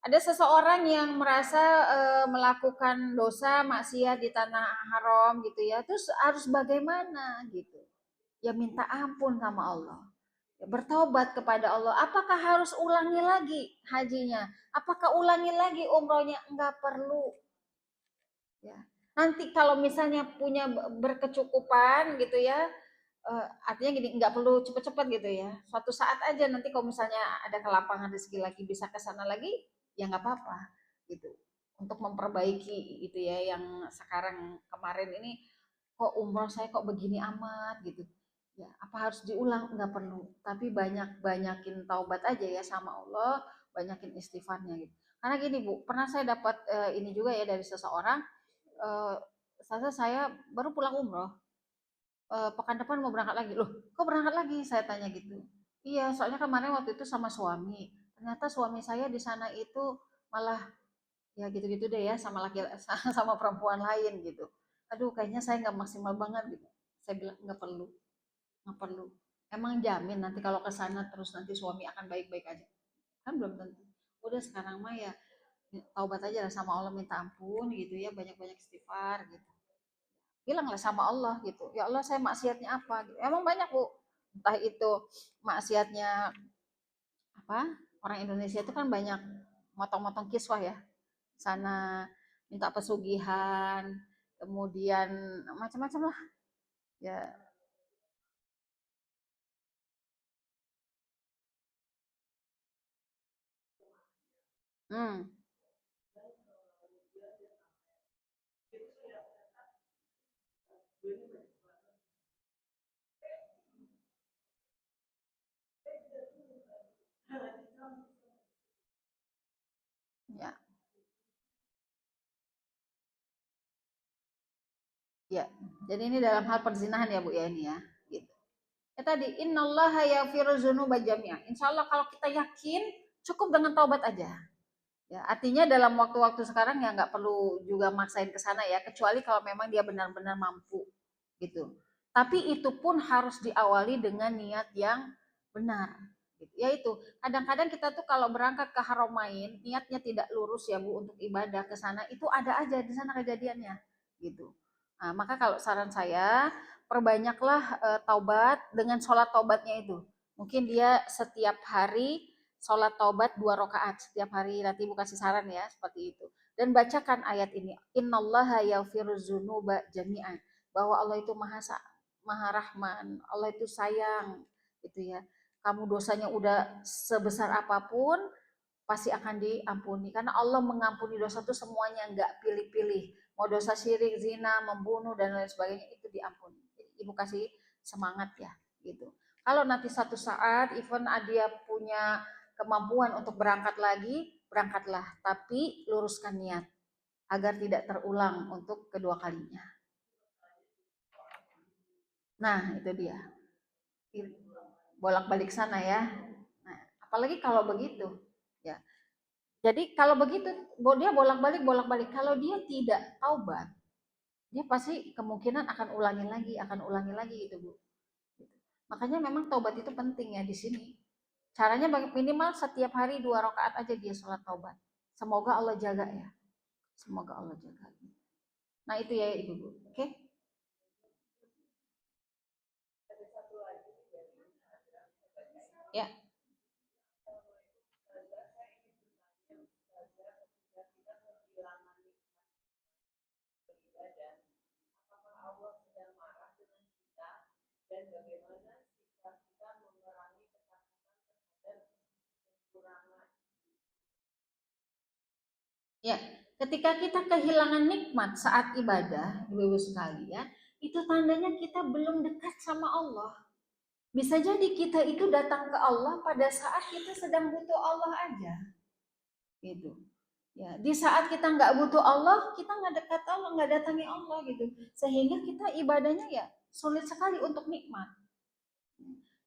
Ada seseorang yang merasa melakukan dosa maksiat di tanah haram gitu ya, terus harus bagaimana gitu? Ya minta ampun sama Allah, ya, bertobat kepada Allah. Apakah harus ulangi lagi hajinya? Apakah ulangi lagi umrohnya? Enggak perlu. Ya. Nanti kalau misalnya punya berkecukupan gitu ya, artinya gini, nggak perlu cepet-cepet gitu ya. Suatu saat aja nanti kalau misalnya ada kelapangan rezeki lagi bisa ke sana lagi, ya nggak apa-apa gitu. Untuk memperbaiki gitu ya yang sekarang kemarin ini kok umroh saya kok begini amat gitu. Ya, apa harus diulang? Nggak perlu. Tapi banyakin taubat aja ya sama Allah, banyakin istighfarnya gitu. Karena gini Bu, pernah saya dapat ini juga ya dari seseorang, eh, saya baru pulang umroh, pekan depan mau berangkat lagi. Loh, kok berangkat lagi? Saya tanya gitu. Iya, soalnya kemarin waktu itu sama suami. Ternyata suami saya di sana itu malah ya gitu-gitu deh ya sama laki sama perempuan lain gitu. Aduh, kayaknya saya nggak maksimal banget gitu. Saya bilang nggak perlu, nggak perlu. Emang jamin nanti kalau ke sana terus nanti suami akan baik-baik aja? Kan belum tentu. Udah sekarang mah ya taubat aja lah sama Allah, minta ampun gitu ya, banyak-banyak istighfar gitu. Bilanglah sama Allah gitu, ya Allah saya maksiatnya apa gitu. Emang banyak Bu, entah itu maksiatnya apa, orang Indonesia itu kan banyak motong-motong kiswah ya, sana minta pesugihan, kemudian macam-macam lah ya. Hmm, ya, ya. Jadi ini dalam hal perzinahan ya Bu ya ini ya. Gitu. Ya tadi innallaha yaghfiru dzunuba jami'a. Insyaallah kalau kita yakin cukup dengan taubat aja. Ya, artinya dalam waktu-waktu sekarang ya nggak perlu juga maksain ke sana ya, kecuali kalau memang dia benar-benar mampu gitu. Tapi itu pun harus diawali dengan niat yang benar. Gitu. Ya itu, kadang-kadang kita tuh kalau berangkat ke Haramain, niatnya tidak lurus ya Bu untuk ibadah ke sana, itu ada aja di sana kejadiannya gitu. Nah, maka kalau saran saya, perbanyaklah taubat dengan sholat taubatnya itu. Mungkin dia setiap hari sholat taubat 2 rakaat setiap hari, nanti Bu kasih saran ya seperti itu, dan bacakan ayat ini, innallaha yaghfiru dzunuba jami'an, bahwa Allah itu maha rahman, Allah itu sayang gitu ya. Kamu dosanya udah sebesar apapun pasti akan diampuni, karena Allah mengampuni dosa itu semuanya, nggak pilih-pilih, mau dosa syirik, zina, membunuh dan lain sebagainya itu diampuni. Jadi ibu kasih semangat ya gitu. Kalau nanti satu saat even dia punya kemampuan untuk berangkat lagi, berangkatlah, tapi luruskan niat agar tidak terulang untuk kedua kalinya. Nah itu dia, bolak-balik sana ya. Nah, apalagi kalau begitu ya. Jadi kalau begitu dia bolak-balik. Kalau dia tidak taubat, dia pasti kemungkinan akan ulangi lagi gitu Bu. Makanya memang taubat itu penting ya di sini. Caranya minimal setiap hari 2 rakaat aja dia sholat taubat. Semoga Allah jaga ya. Semoga Allah jaga. Nah itu ya ibu. Oke? Ya. Ya, ketika kita kehilangan nikmat saat ibadah, ibu-ibu sekalian, itu tandanya kita belum dekat sama Allah. Bisa jadi kita itu datang ke Allah pada saat kita sedang butuh Allah aja, gitu. Ya, di saat kita nggak butuh Allah, kita nggak dekat Allah, nggak datangi Allah gitu, sehingga kita ibadahnya ya sulit sekali untuk nikmat.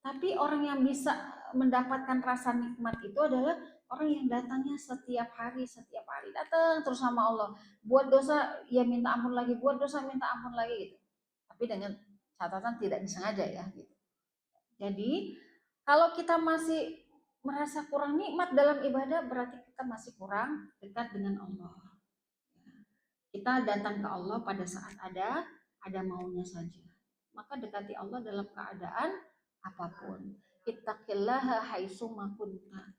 Tapi orang yang bisa mendapatkan rasa nikmat itu adalah orang yang datangnya setiap hari datang terus sama Allah. Buat dosa ya minta ampun lagi, buat dosa minta ampun lagi gitu. Tapi dengan catatan tidak disengaja ya gitu. Jadi kalau kita masih merasa kurang nikmat dalam ibadah, berarti kita masih kurang dekat dengan Allah. Kita datang ke Allah pada saat ada maunya saja. Maka dekati Allah dalam keadaan apapun. Ittaqillaha haitsuma kunta.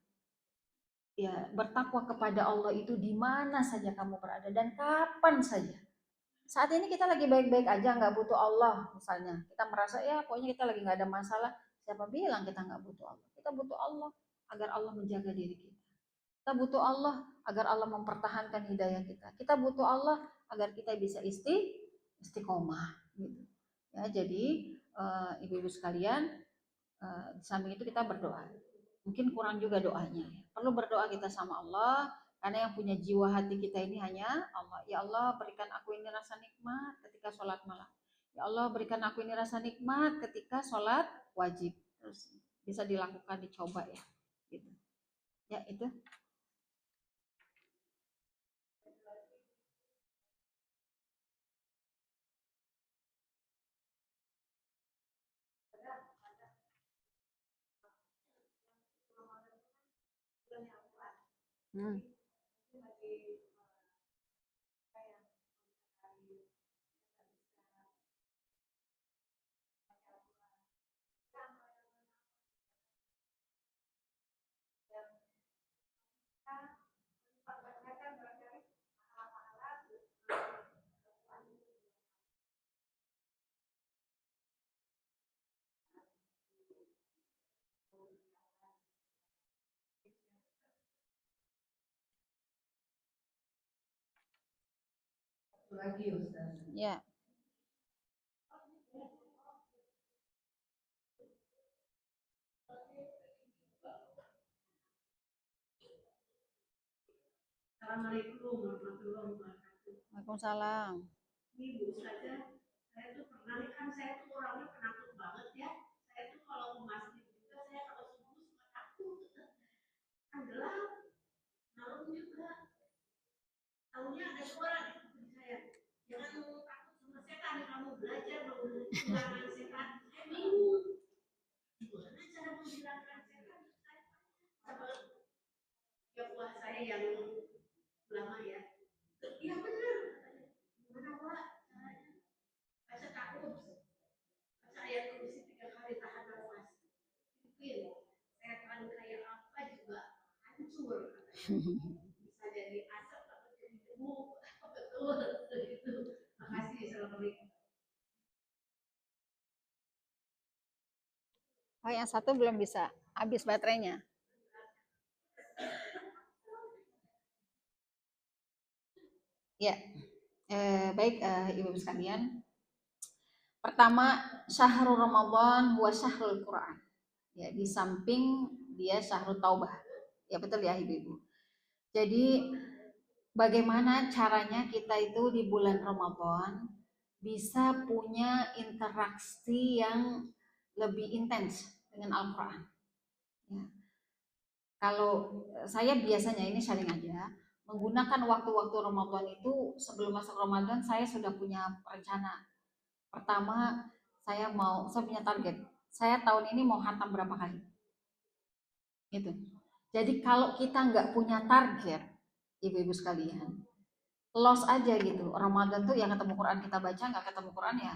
Ya, bertakwa kepada Allah itu di mana saja kamu berada dan kapan saja. Saat ini kita lagi baik-baik aja, nggak butuh Allah misalnya. Kita merasa ya pokoknya kita lagi nggak ada masalah. Siapa bilang kita nggak butuh Allah? Kita butuh Allah agar Allah menjaga diri kita. Kita butuh Allah agar Allah mempertahankan hidayah kita. Kita butuh Allah agar kita bisa istiqomah. Gitu. Ya, jadi ibu-ibu sekalian, di samping itu kita berdoa. Mungkin kurang juga doanya. Perlu berdoa kita sama Allah, karena yang punya jiwa hati kita ini hanya Allah. Ya Allah, berikan aku ini rasa nikmat ketika sholat malam. Ya Allah, berikan aku ini rasa nikmat ketika sholat wajib. Terus bisa dilakukan, dicoba ya. Gitu. Ya itu. Hmm. Ya. Assalamualaikum warahmatullahi wabarakatuh. Waalaikumsalam. Ibu saja, saya tuh pernah kan saya tuh orangnya penakut banget ya. Saya tuh kalau ke masjid juga saya kalau subuh suka takut. Kan gelap, malam juga. Tahunya ada suara di kuping saya. Jangan takut sama setan, kamu belajar menghilangkan setan. Saya bingung. Gimana cara menghilangkan setan? Sama ya buah saya yang lama ya. Iya benar. Gimana Pak? Baca takut. Baca ayat kursi 3 kali tahan nafas. Mungkin setan kayak apa juga hancur. Bisa jadi asap atau jadi debu. Betul. Itu. Makasih. Assalamualaikum. Oh, yang satu belum bisa, habis baterainya. Ya, baik ibu-ibu sekalian. Pertama, syahrul Ramadan wa syahrul Quran. Ya, di samping dia syahrul taubah. Ya betul ya ibu-ibu. Jadi bagaimana caranya kita itu di bulan Ramadan bisa punya interaksi yang lebih intens dengan Al-Quran. Ya. Kalau saya biasanya ini sharing aja, menggunakan waktu-waktu Ramadan itu sebelum masuk Ramadan saya sudah punya rencana. Pertama, saya punya target. Saya tahun ini mau khatam berapa kali? Gitu. Jadi kalau kita nggak punya target, ibu-ibu sekalian, loss aja gitu. Ramadan tuh yang ketemu Quran kita baca, nggak ketemu Quran ya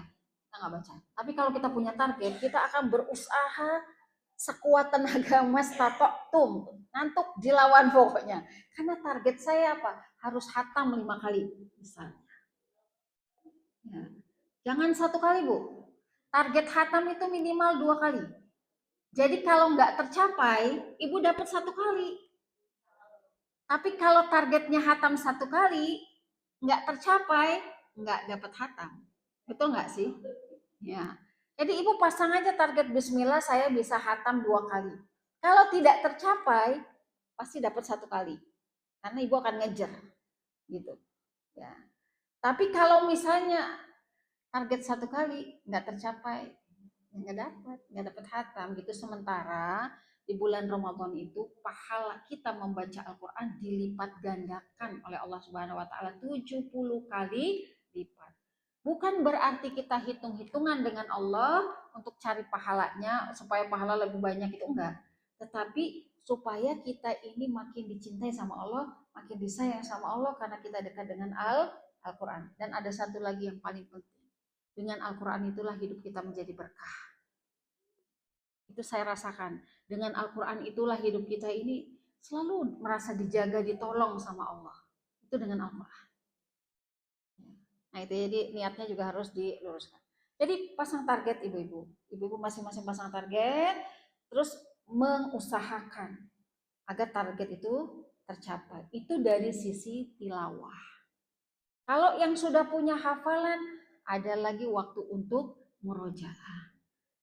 kita nggak baca. Tapi kalau kita punya target, kita akan berusaha sekuat tenaga mas tatok ngantuk dilawan pokoknya. Karena target saya apa? Harus hatam 5 kali misalnya. Ya. Jangan 1 kali bu. Target hatam itu minimal 2 kali. Jadi kalau nggak tercapai, ibu dapat 1 kali. Tapi kalau targetnya hatam 1 kali, nggak tercapai, nggak dapat hatam. Betul nggak sih? Ya. Jadi ibu pasang aja target Bismillah saya bisa hatam 2 kali. Kalau tidak tercapai, pasti dapat 1 kali. Karena ibu akan ngejar, gitu. Ya. Tapi kalau misalnya target 1 kali nggak tercapai, nggak dapat hatam gitu. Sementara di bulan Ramadan itu pahala kita membaca Al-Quran dilipat gandakan oleh Allah Subhanahu Wa Taala 70 kali lipat. Bukan berarti kita hitung-hitungan dengan Allah untuk cari pahalanya supaya pahala lebih banyak, itu enggak. Tetapi supaya kita ini makin dicintai sama Allah, makin disayang sama Allah karena kita dekat dengan Al-Quran. Dan ada satu lagi yang paling penting, dengan Al-Quran itulah hidup kita menjadi berkah. Itu saya rasakan, dengan Al-Quran itulah hidup kita ini selalu merasa dijaga, ditolong sama Allah. Itu dengan Al-Quran. Nah itu jadi niatnya juga harus diluruskan. Jadi pasang target ibu-ibu. Ibu-ibu masing-masing pasang target, terus mengusahakan agar target itu tercapai. Itu dari sisi tilawah. Kalau yang sudah punya hafalan, ada lagi waktu untuk murojaah.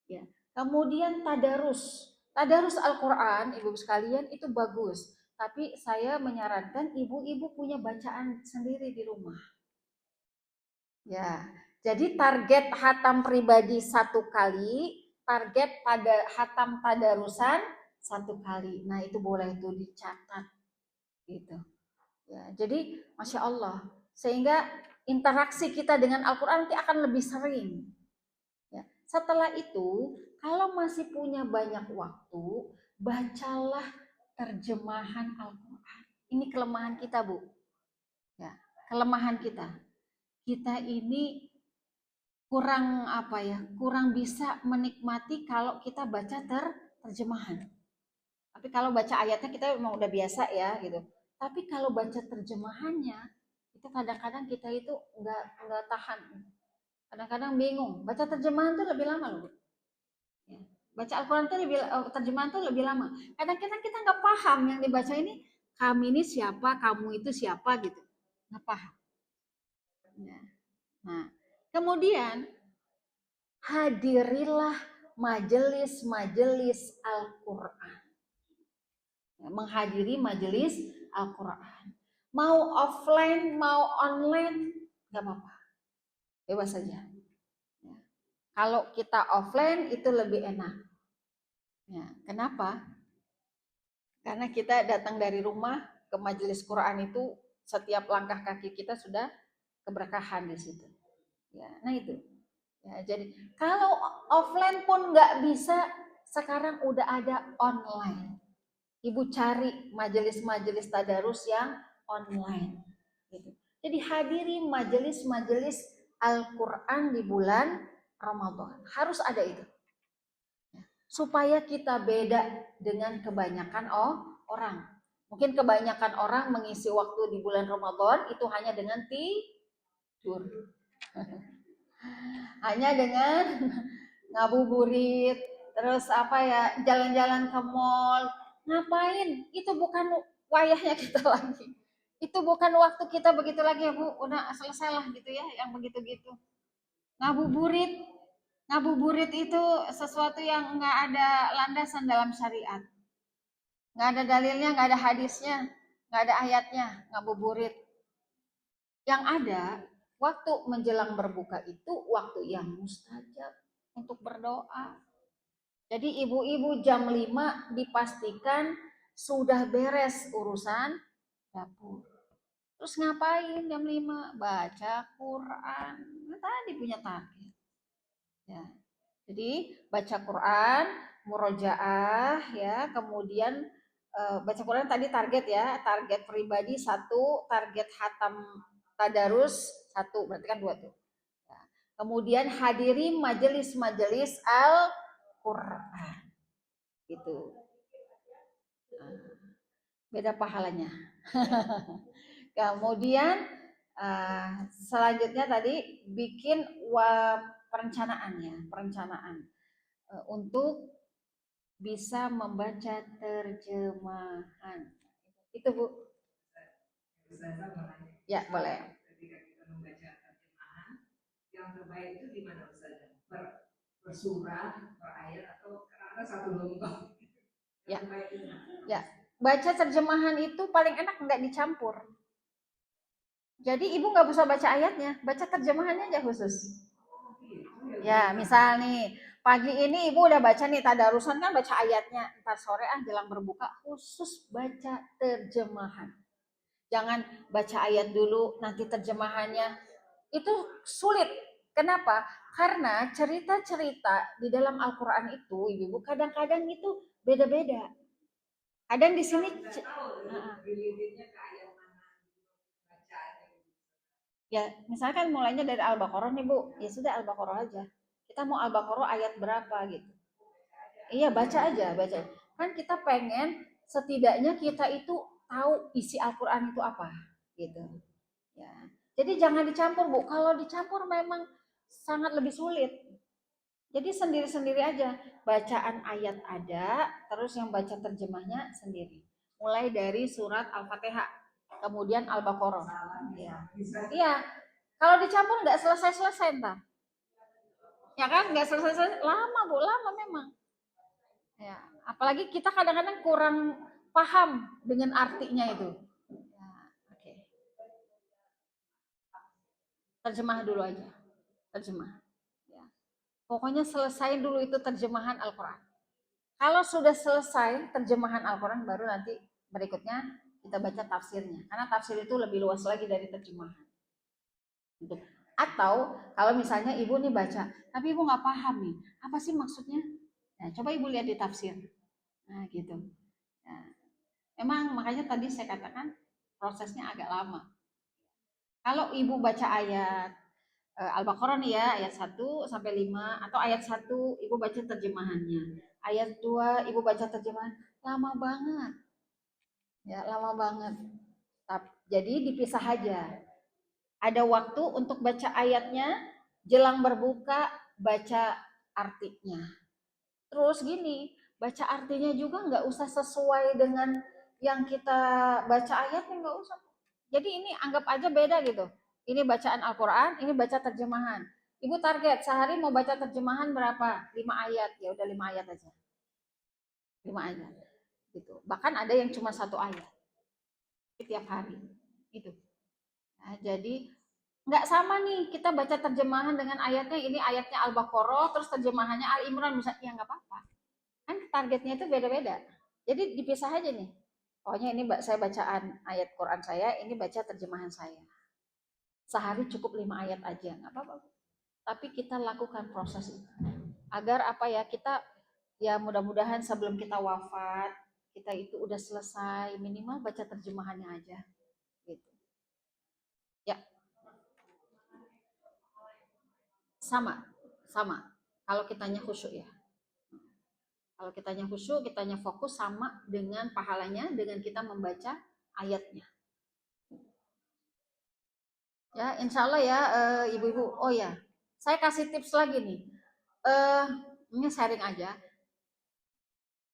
Ya. Kemudian tadarus. Tadarus Al-Quran, ibu sekalian, itu bagus. Tapi saya menyarankan ibu-ibu punya bacaan sendiri di rumah. Ya, jadi target hatam pribadi 1 kali, target pada hatam tadarusan 1 kali. Nah itu boleh itu dicatat, gitu. Ya, jadi masya Allah, sehingga interaksi kita dengan Al-Quran nanti akan lebih sering. Ya. Setelah itu, kalau masih punya banyak waktu, bacalah terjemahan Al-Quran. Ini kelemahan kita, Bu. Ya, kelemahan kita. Kita ini kurang apa ya, kurang bisa menikmati kalau kita baca terjemahan. Tapi kalau baca ayatnya kita memang udah biasa ya gitu. Tapi kalau baca terjemahannya itu kadang-kadang kita itu nggak tahan. Kadang-kadang bingung. Baca terjemahan tuh lebih lama loh. Ya. Baca Al-Quran tuh terjemahan tuh lebih lama. Kadang-kadang kita nggak paham yang dibaca ini. Kami ini siapa, kamu itu siapa gitu. Nggak paham. Ya. Nah, kemudian hadirilah majelis-majelis Al-Quran. Menghadiri majelis Al-Quran. Mau offline, mau online, gak apa-apa. Bebas saja. Ya. Kalau kita offline itu lebih enak. Ya, kenapa? Karena kita datang dari rumah ke majelis Quran itu setiap langkah kaki kita sudah keberkahan di situ. Ya, nah itu. Ya, jadi kalau offline pun nggak bisa, sekarang udah ada online. Ibu cari majelis-majelis tadarus yang online. Gitu. Jadi hadiri majelis-majelis Al-Quran di bulan Ramadan. Harus ada itu. Supaya kita beda dengan kebanyakan orang. Mungkin kebanyakan orang mengisi waktu di bulan Ramadan itu hanya dengan tidur. Hanya dengan ngabuburit, terus apa ya, jalan-jalan ke mall. Ngapain? Itu bukan wayahnya kita lagi. Itu bukan waktu kita begitu lagi ya Bu. Udah selesai lah gitu ya yang begitu-gitu. Ngabuburit. Ngabuburit itu sesuatu yang nggak ada landasan dalam syariat. Nggak ada dalilnya, nggak ada hadisnya, nggak ada ayatnya, ngabuburit. Yang ada, waktu menjelang berbuka itu waktu yang mustajab untuk berdoa. Jadi ibu-ibu jam 5 dipastikan sudah beres urusan dapur. Terus ngapain jam 5? Baca Quran. Nah, tadi punya target. Ya. Jadi baca Quran, murojaah ya, kemudian baca Quran tadi target ya, target pribadi 1, target hatam tadarus 1, berarti kan 2 tuh. Ya. Kemudian hadiri majelis-majelis Al-Quran. Gitu. Beda pahalanya. Kemudian selanjutnya tadi bikin perencanaan untuk bisa membaca terjemahan. Itu Bu. Ya boleh. Ketika kita membaca terjemahan, yang terbaik itu di mana Ustazah? Bersurat, berayat, atau karena satu lombang? Ya. Ya. Baca terjemahan itu paling enak nggak dicampur. Jadi ibu nggak usah baca ayatnya, baca terjemahannya aja khusus. Ya, misal nih, pagi ini ibu udah baca nih tadarusan kan baca ayatnya, ntar sore jelang berbuka khusus baca terjemahan. Jangan baca ayat dulu nanti terjemahannya. Itu sulit. Kenapa? Karena cerita-cerita di dalam Al-Quran itu, ibu-ibu kadang-kadang itu beda-beda. Kadang di sini nggak tahu related-nya ke ayat mana bacaannya. ya misalkan mulainya dari Al-Baqarah nih Bu, ya sudah Al-Baqarah aja. Kita mau Al-Baqarah ayat berapa gitu. Iya baca aja, baca. Kan kita pengen setidaknya kita itu tahu isi Al-Quran itu apa gitu. Ya. Jadi jangan dicampur Bu. Kalau dicampur memang sangat lebih sulit. Jadi sendiri-sendiri aja. Bacaan ayat ada, terus yang baca terjemahnya sendiri. Mulai dari surat Al-Fatihah, kemudian Al-Baqarah. Ya. Iya. Kalau dicampur nggak selesai-selesai entar. Ya kan nggak selesai-selesai. Lama Bu, lama memang. Ya. Apalagi kita kadang-kadang kurang paham dengan artinya itu. Ya, oke. Terjemah dulu aja. Terjemah. Ya. Pokoknya selesai dulu itu terjemahan Al-Quran. Kalau sudah selesai terjemahan Al-Quran, baru nanti berikutnya kita baca tafsirnya. Karena tafsir itu lebih luas lagi dari terjemahan. Gitu. Atau kalau misalnya ibu nih baca, tapi ibu nggak paham nih, apa sih maksudnya? Nah, coba ibu lihat di tafsir. Nah, gitu. Nah, memang makanya tadi saya katakan prosesnya agak lama. Kalau ibu baca ayat Al-Baqarah nih ya, ayat 1 sampai 5 atau ayat 1 ibu baca terjemahannya. Ayat 2 ibu baca terjemahan, lama banget. Ya, lama banget. Jadi dipisah aja. Ada waktu untuk baca ayatnya, jelang berbuka baca artinya. Terus gini, baca artinya juga nggak usah sesuai dengan yang kita baca ayatnya, nggak usah. Jadi ini anggap aja beda gitu. Ini bacaan Al-Quran, ini baca terjemahan. Ibu target sehari mau baca terjemahan berapa? 5 ayat, ya udah 5 ayat aja. 5 ayat, gitu. Bahkan ada yang cuma 1 ayat tiap hari, gitu. Nah, jadi nggak sama nih kita baca terjemahan dengan ayatnya, ini ayatnya Al-Baqarah, terus terjemahannya Al-Imran misalnya, ya nggak apa-apa. Kan targetnya itu beda-beda. Jadi dipisah aja nih. Pokoknya ini saya bacaan ayat Quran saya, ini baca terjemahan saya. Sehari cukup 5 ayat aja, nggak apa-apa. Tapi kita lakukan proses itu. Agar apa ya, kita ya mudah-mudahan sebelum kita wafat, kita itu udah selesai, minimal baca terjemahannya aja. Gitu. Ya, sama, sama. Kalau kitanya khusyuk ya. Kalau kitanya khusyuk, kitanya fokus sama dengan pahalanya dengan kita membaca ayatnya. Ya, insya Allah ya ibu-ibu. Oh ya, saya kasih tips lagi nih. Ini sharing aja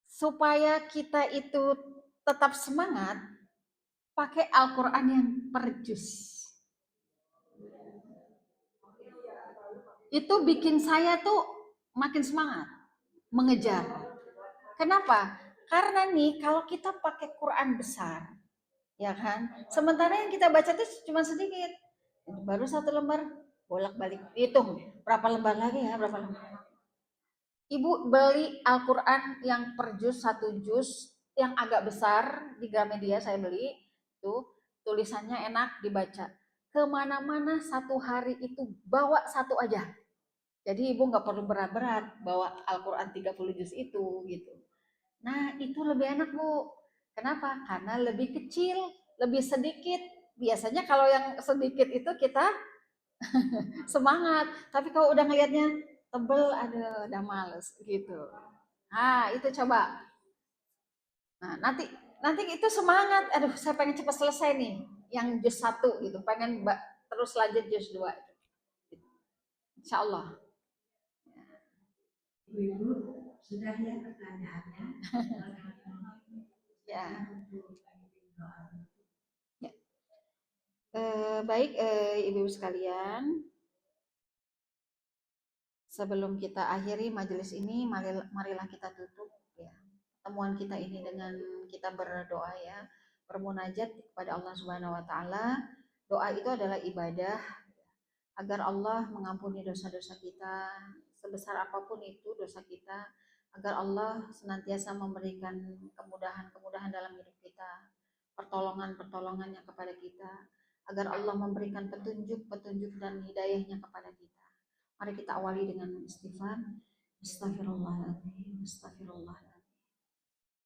supaya kita itu tetap semangat. Pakai Al-Quran yang per juz. Itu bikin saya tuh makin semangat mengejar. Kenapa? Karena nih kalau kita pakai Quran besar, ya kan? Sementara yang kita baca tuh cuma sedikit. Baru 1 lembar, bolak-balik hitung berapa lembar lagi ya, berapa lembar. Ibu beli Al-Quran yang per juz, 1 juz yang agak besar di Gramedia saya beli, tuh tulisannya enak dibaca. Kemana-mana 1 hari itu bawa 1 aja. Jadi ibu nggak perlu berat-berat bawa Al-Quran 30 juz itu gitu. Nah itu lebih enak Bu. Kenapa? Karena lebih kecil, lebih sedikit. Biasanya kalau yang sedikit itu kita semangat, tapi kalau udah ngelihatnya tebel, ada udah males gitu. Nah itu coba. Nah nanti nanti itu semangat. Aduh saya pengen cepat selesai nih, yang juz 1 gitu. Pengen terus lanjut juz 2. Insya Allah. Ibu, sudah ya pertanyaannya? Ya. Ya. Baik ibu-ibu sekalian, sebelum kita akhiri majelis ini, marilah kita tutup ya temuan kita ini dengan kita berdoa ya, bermunajat kepada Allah Subhanahu wa taala. Doa itu adalah ibadah agar Allah mengampuni dosa-dosa kita sebesar apapun itu dosa kita, agar Allah senantiasa memberikan kemudahan-kemudahan dalam hidup kita, pertolongan-pertolongannya kepada kita, agar Allah memberikan petunjuk-petunjuk dan hidayahnya kepada kita. Mari kita awali dengan istighfar. Astagfirullahaladzim, astagfirullahaladzim.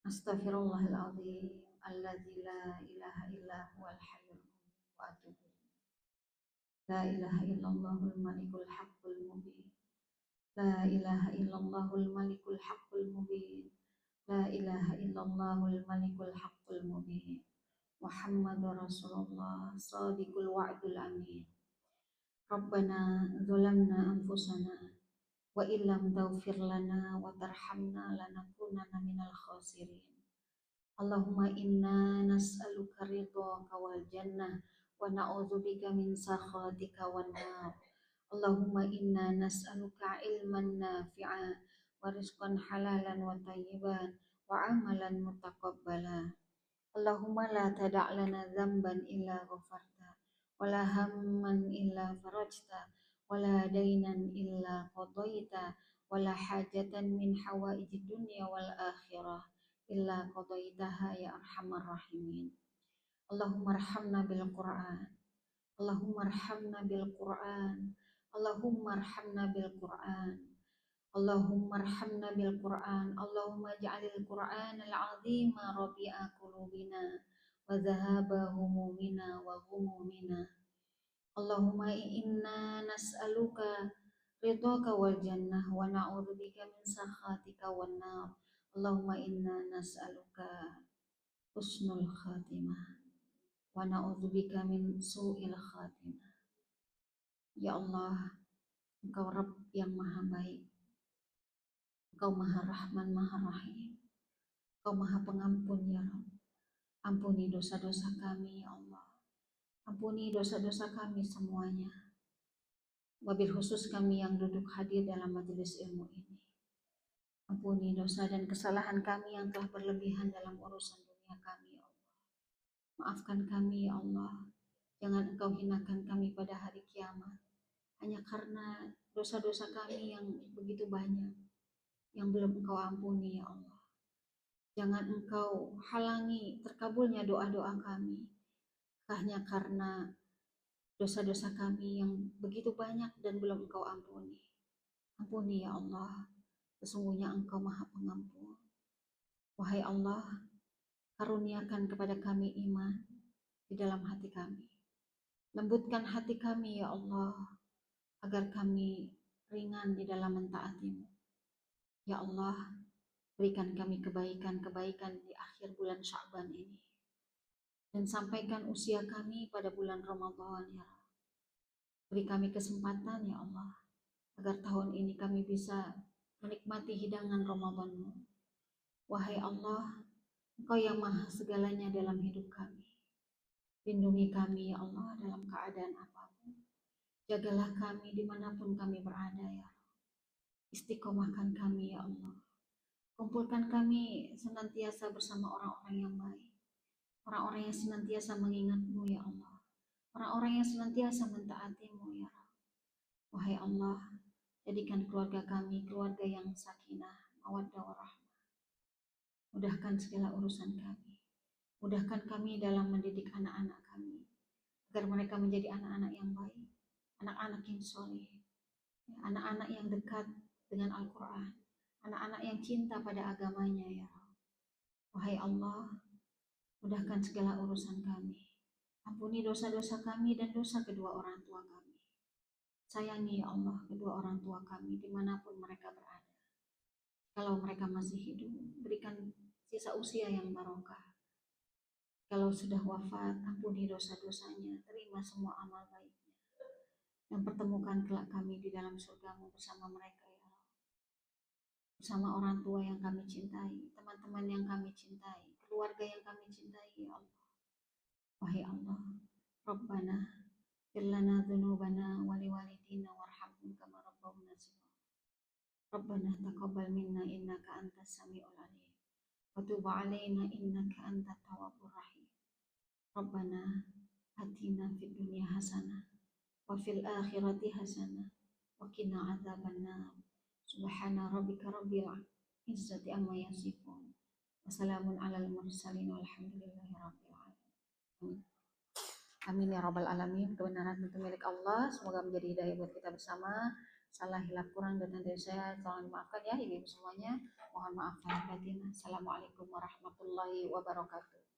Astaghfirullahal azim alladzi la ilaha illa huwal hayyul qayyum wa atubu ilaih. La ilaha illallahul malikul haqqul mubin. La ilaha illallahul malikul haqqul mubin. La ilaha illallahul malikul haqqul mubin. Muhammadur Rasulullah shadiqul wa'dul amin. Rabbana zalamna anfusana wa illam taghfir lana wa tarhamna lanakunanna minal khasirin. Allahumma inna nas'aluka ridhaka wal jannah wa na'udzubika min sakhatika wan nar. Allahumma inna nas'aluka ilman nafi'a wa rizqan halalan wa tayyiban wa amalan mutaqabbala. Allahumma la tada' lana dzamban illa ghafarta wa la hamman illa farajta wa la dainan illa qadaita wa la hajatan min hawaijid dunya wal akhirah illa qadaitaha ya arhamar rahimin. Allahumma arhamna bil Qur'an. Allahumma arhamna bil Qur'an. Allahumma arhamna bil Qur'an. Allahumma arhamna bil Qur'an. Allahumma ja'alil Qur'an al-azima rabi'a qulubina wa dhahaba humumina wa ghumumina. Allahumma inna nas'aluka ridhaka wal jannah wa na'udzubika min sakhatika wan nar. Allahumma inna nas'aluka husnul khatimah wa na'udzubika min su'il khatimah. Ya Allah, Engkau Rabb yang maha baik, Engkau maha rahman, maha rahim, Engkau maha pengampun ya Rabb. Ampuni dosa-dosa kami ya Allah. Ampuni dosa-dosa kami semuanya. Wabil khusus kami yang duduk hadir dalam majelis ilmu ini. Ampuni dosa dan kesalahan kami yang telah berlebihan dalam urusan dunia kami ya Allah. Maafkan kami ya Allah. Jangan Engkau hinakan kami pada hari kiamat. Hanya karena dosa-dosa kami yang begitu banyak, yang belum Engkau ampuni ya Allah. Jangan Engkau halangi terkabulnya doa-doa kami. Hanya karena dosa-dosa kami yang begitu banyak dan belum Engkau ampuni. Ampuni ya Allah. Sesungguhnya Engkau maha pengampun. Wahai Allah, karuniakan kepada kami iman di dalam hati kami. Lembutkan hati kami ya Allah, agar kami ringan di dalam mentaati-Mu. Ya Allah, berikan kami kebaikan-kebaikan di akhir bulan Sya'ban ini. Dan sampaikan usia kami pada bulan Ramadan ya Allah. Beri kami kesempatan ya Allah, agar tahun ini kami bisa menikmati hidangan Ramadan-Mu. Wahai Allah, Engkau yang maha segalanya dalam hidup kami. Lindungi kami ya Allah dalam keadaan apapun. Jagalah kami dimanapun kami berada ya Allah. Istiqomahkan kami ya Allah. Kumpulkan kami senantiasa bersama orang-orang yang baik. Orang-orang yang senantiasa mengingat-Mu ya Allah. Orang-orang yang senantiasa mentaati-Mu ya Allah. Wahai Allah, jadikan keluarga kami keluarga yang sakinah, mawaddah warahmah. Mudahkan segala urusan kami. Mudahkan kami dalam mendidik anak-anak kami, agar mereka menjadi anak-anak yang baik, anak-anak yang soleh, anak-anak yang dekat dengan Al-Quran, anak-anak yang cinta pada agamanya ya Allah. Wahai Allah, mudahkan segala urusan kami. Ampuni dosa-dosa kami dan dosa kedua orang tua kami. Sayangi ya Allah kedua orang tua kami dimanapun mereka berada. Kalau mereka masih hidup, berikan sisa usia yang barokah. Kalau sudah wafat, ampuni dosa-dosanya, terima semua amal baiknya. Dan pertemukan kelak kami di dalam surga-Mu bersama mereka ya Allah. Bersama orang tua yang kami cintai, teman-teman yang kami cintai, keluarga yang kami cintai ya Allah. Wahai Allah, Rabbana firlana dzunubana wa liwalidina warhamhum kama rabbawna shighara. Rabbana taqabbal minna innaka antas samiul alim wa tub alaina innaka antat tawwabur rahim. Rabbana atina fid dunya hasanah wa fil akhirati hasanah wa qina adzabannar. Subhana rabbika rabbil izzati amma yasifun. Wassalamun alal mursalin walhamdulillahi rabbil alamin. Amin ya rabbal alamin. Kebenaran itu milik Allah. Semoga menjadi hidayah buat kita bersama. Salah hilap kurang dan dari saya tolong dimaafkan ya ibu semuanya. Mohon maaf lahir batin. Assalamualaikum warahmatullahi wabarakatuh.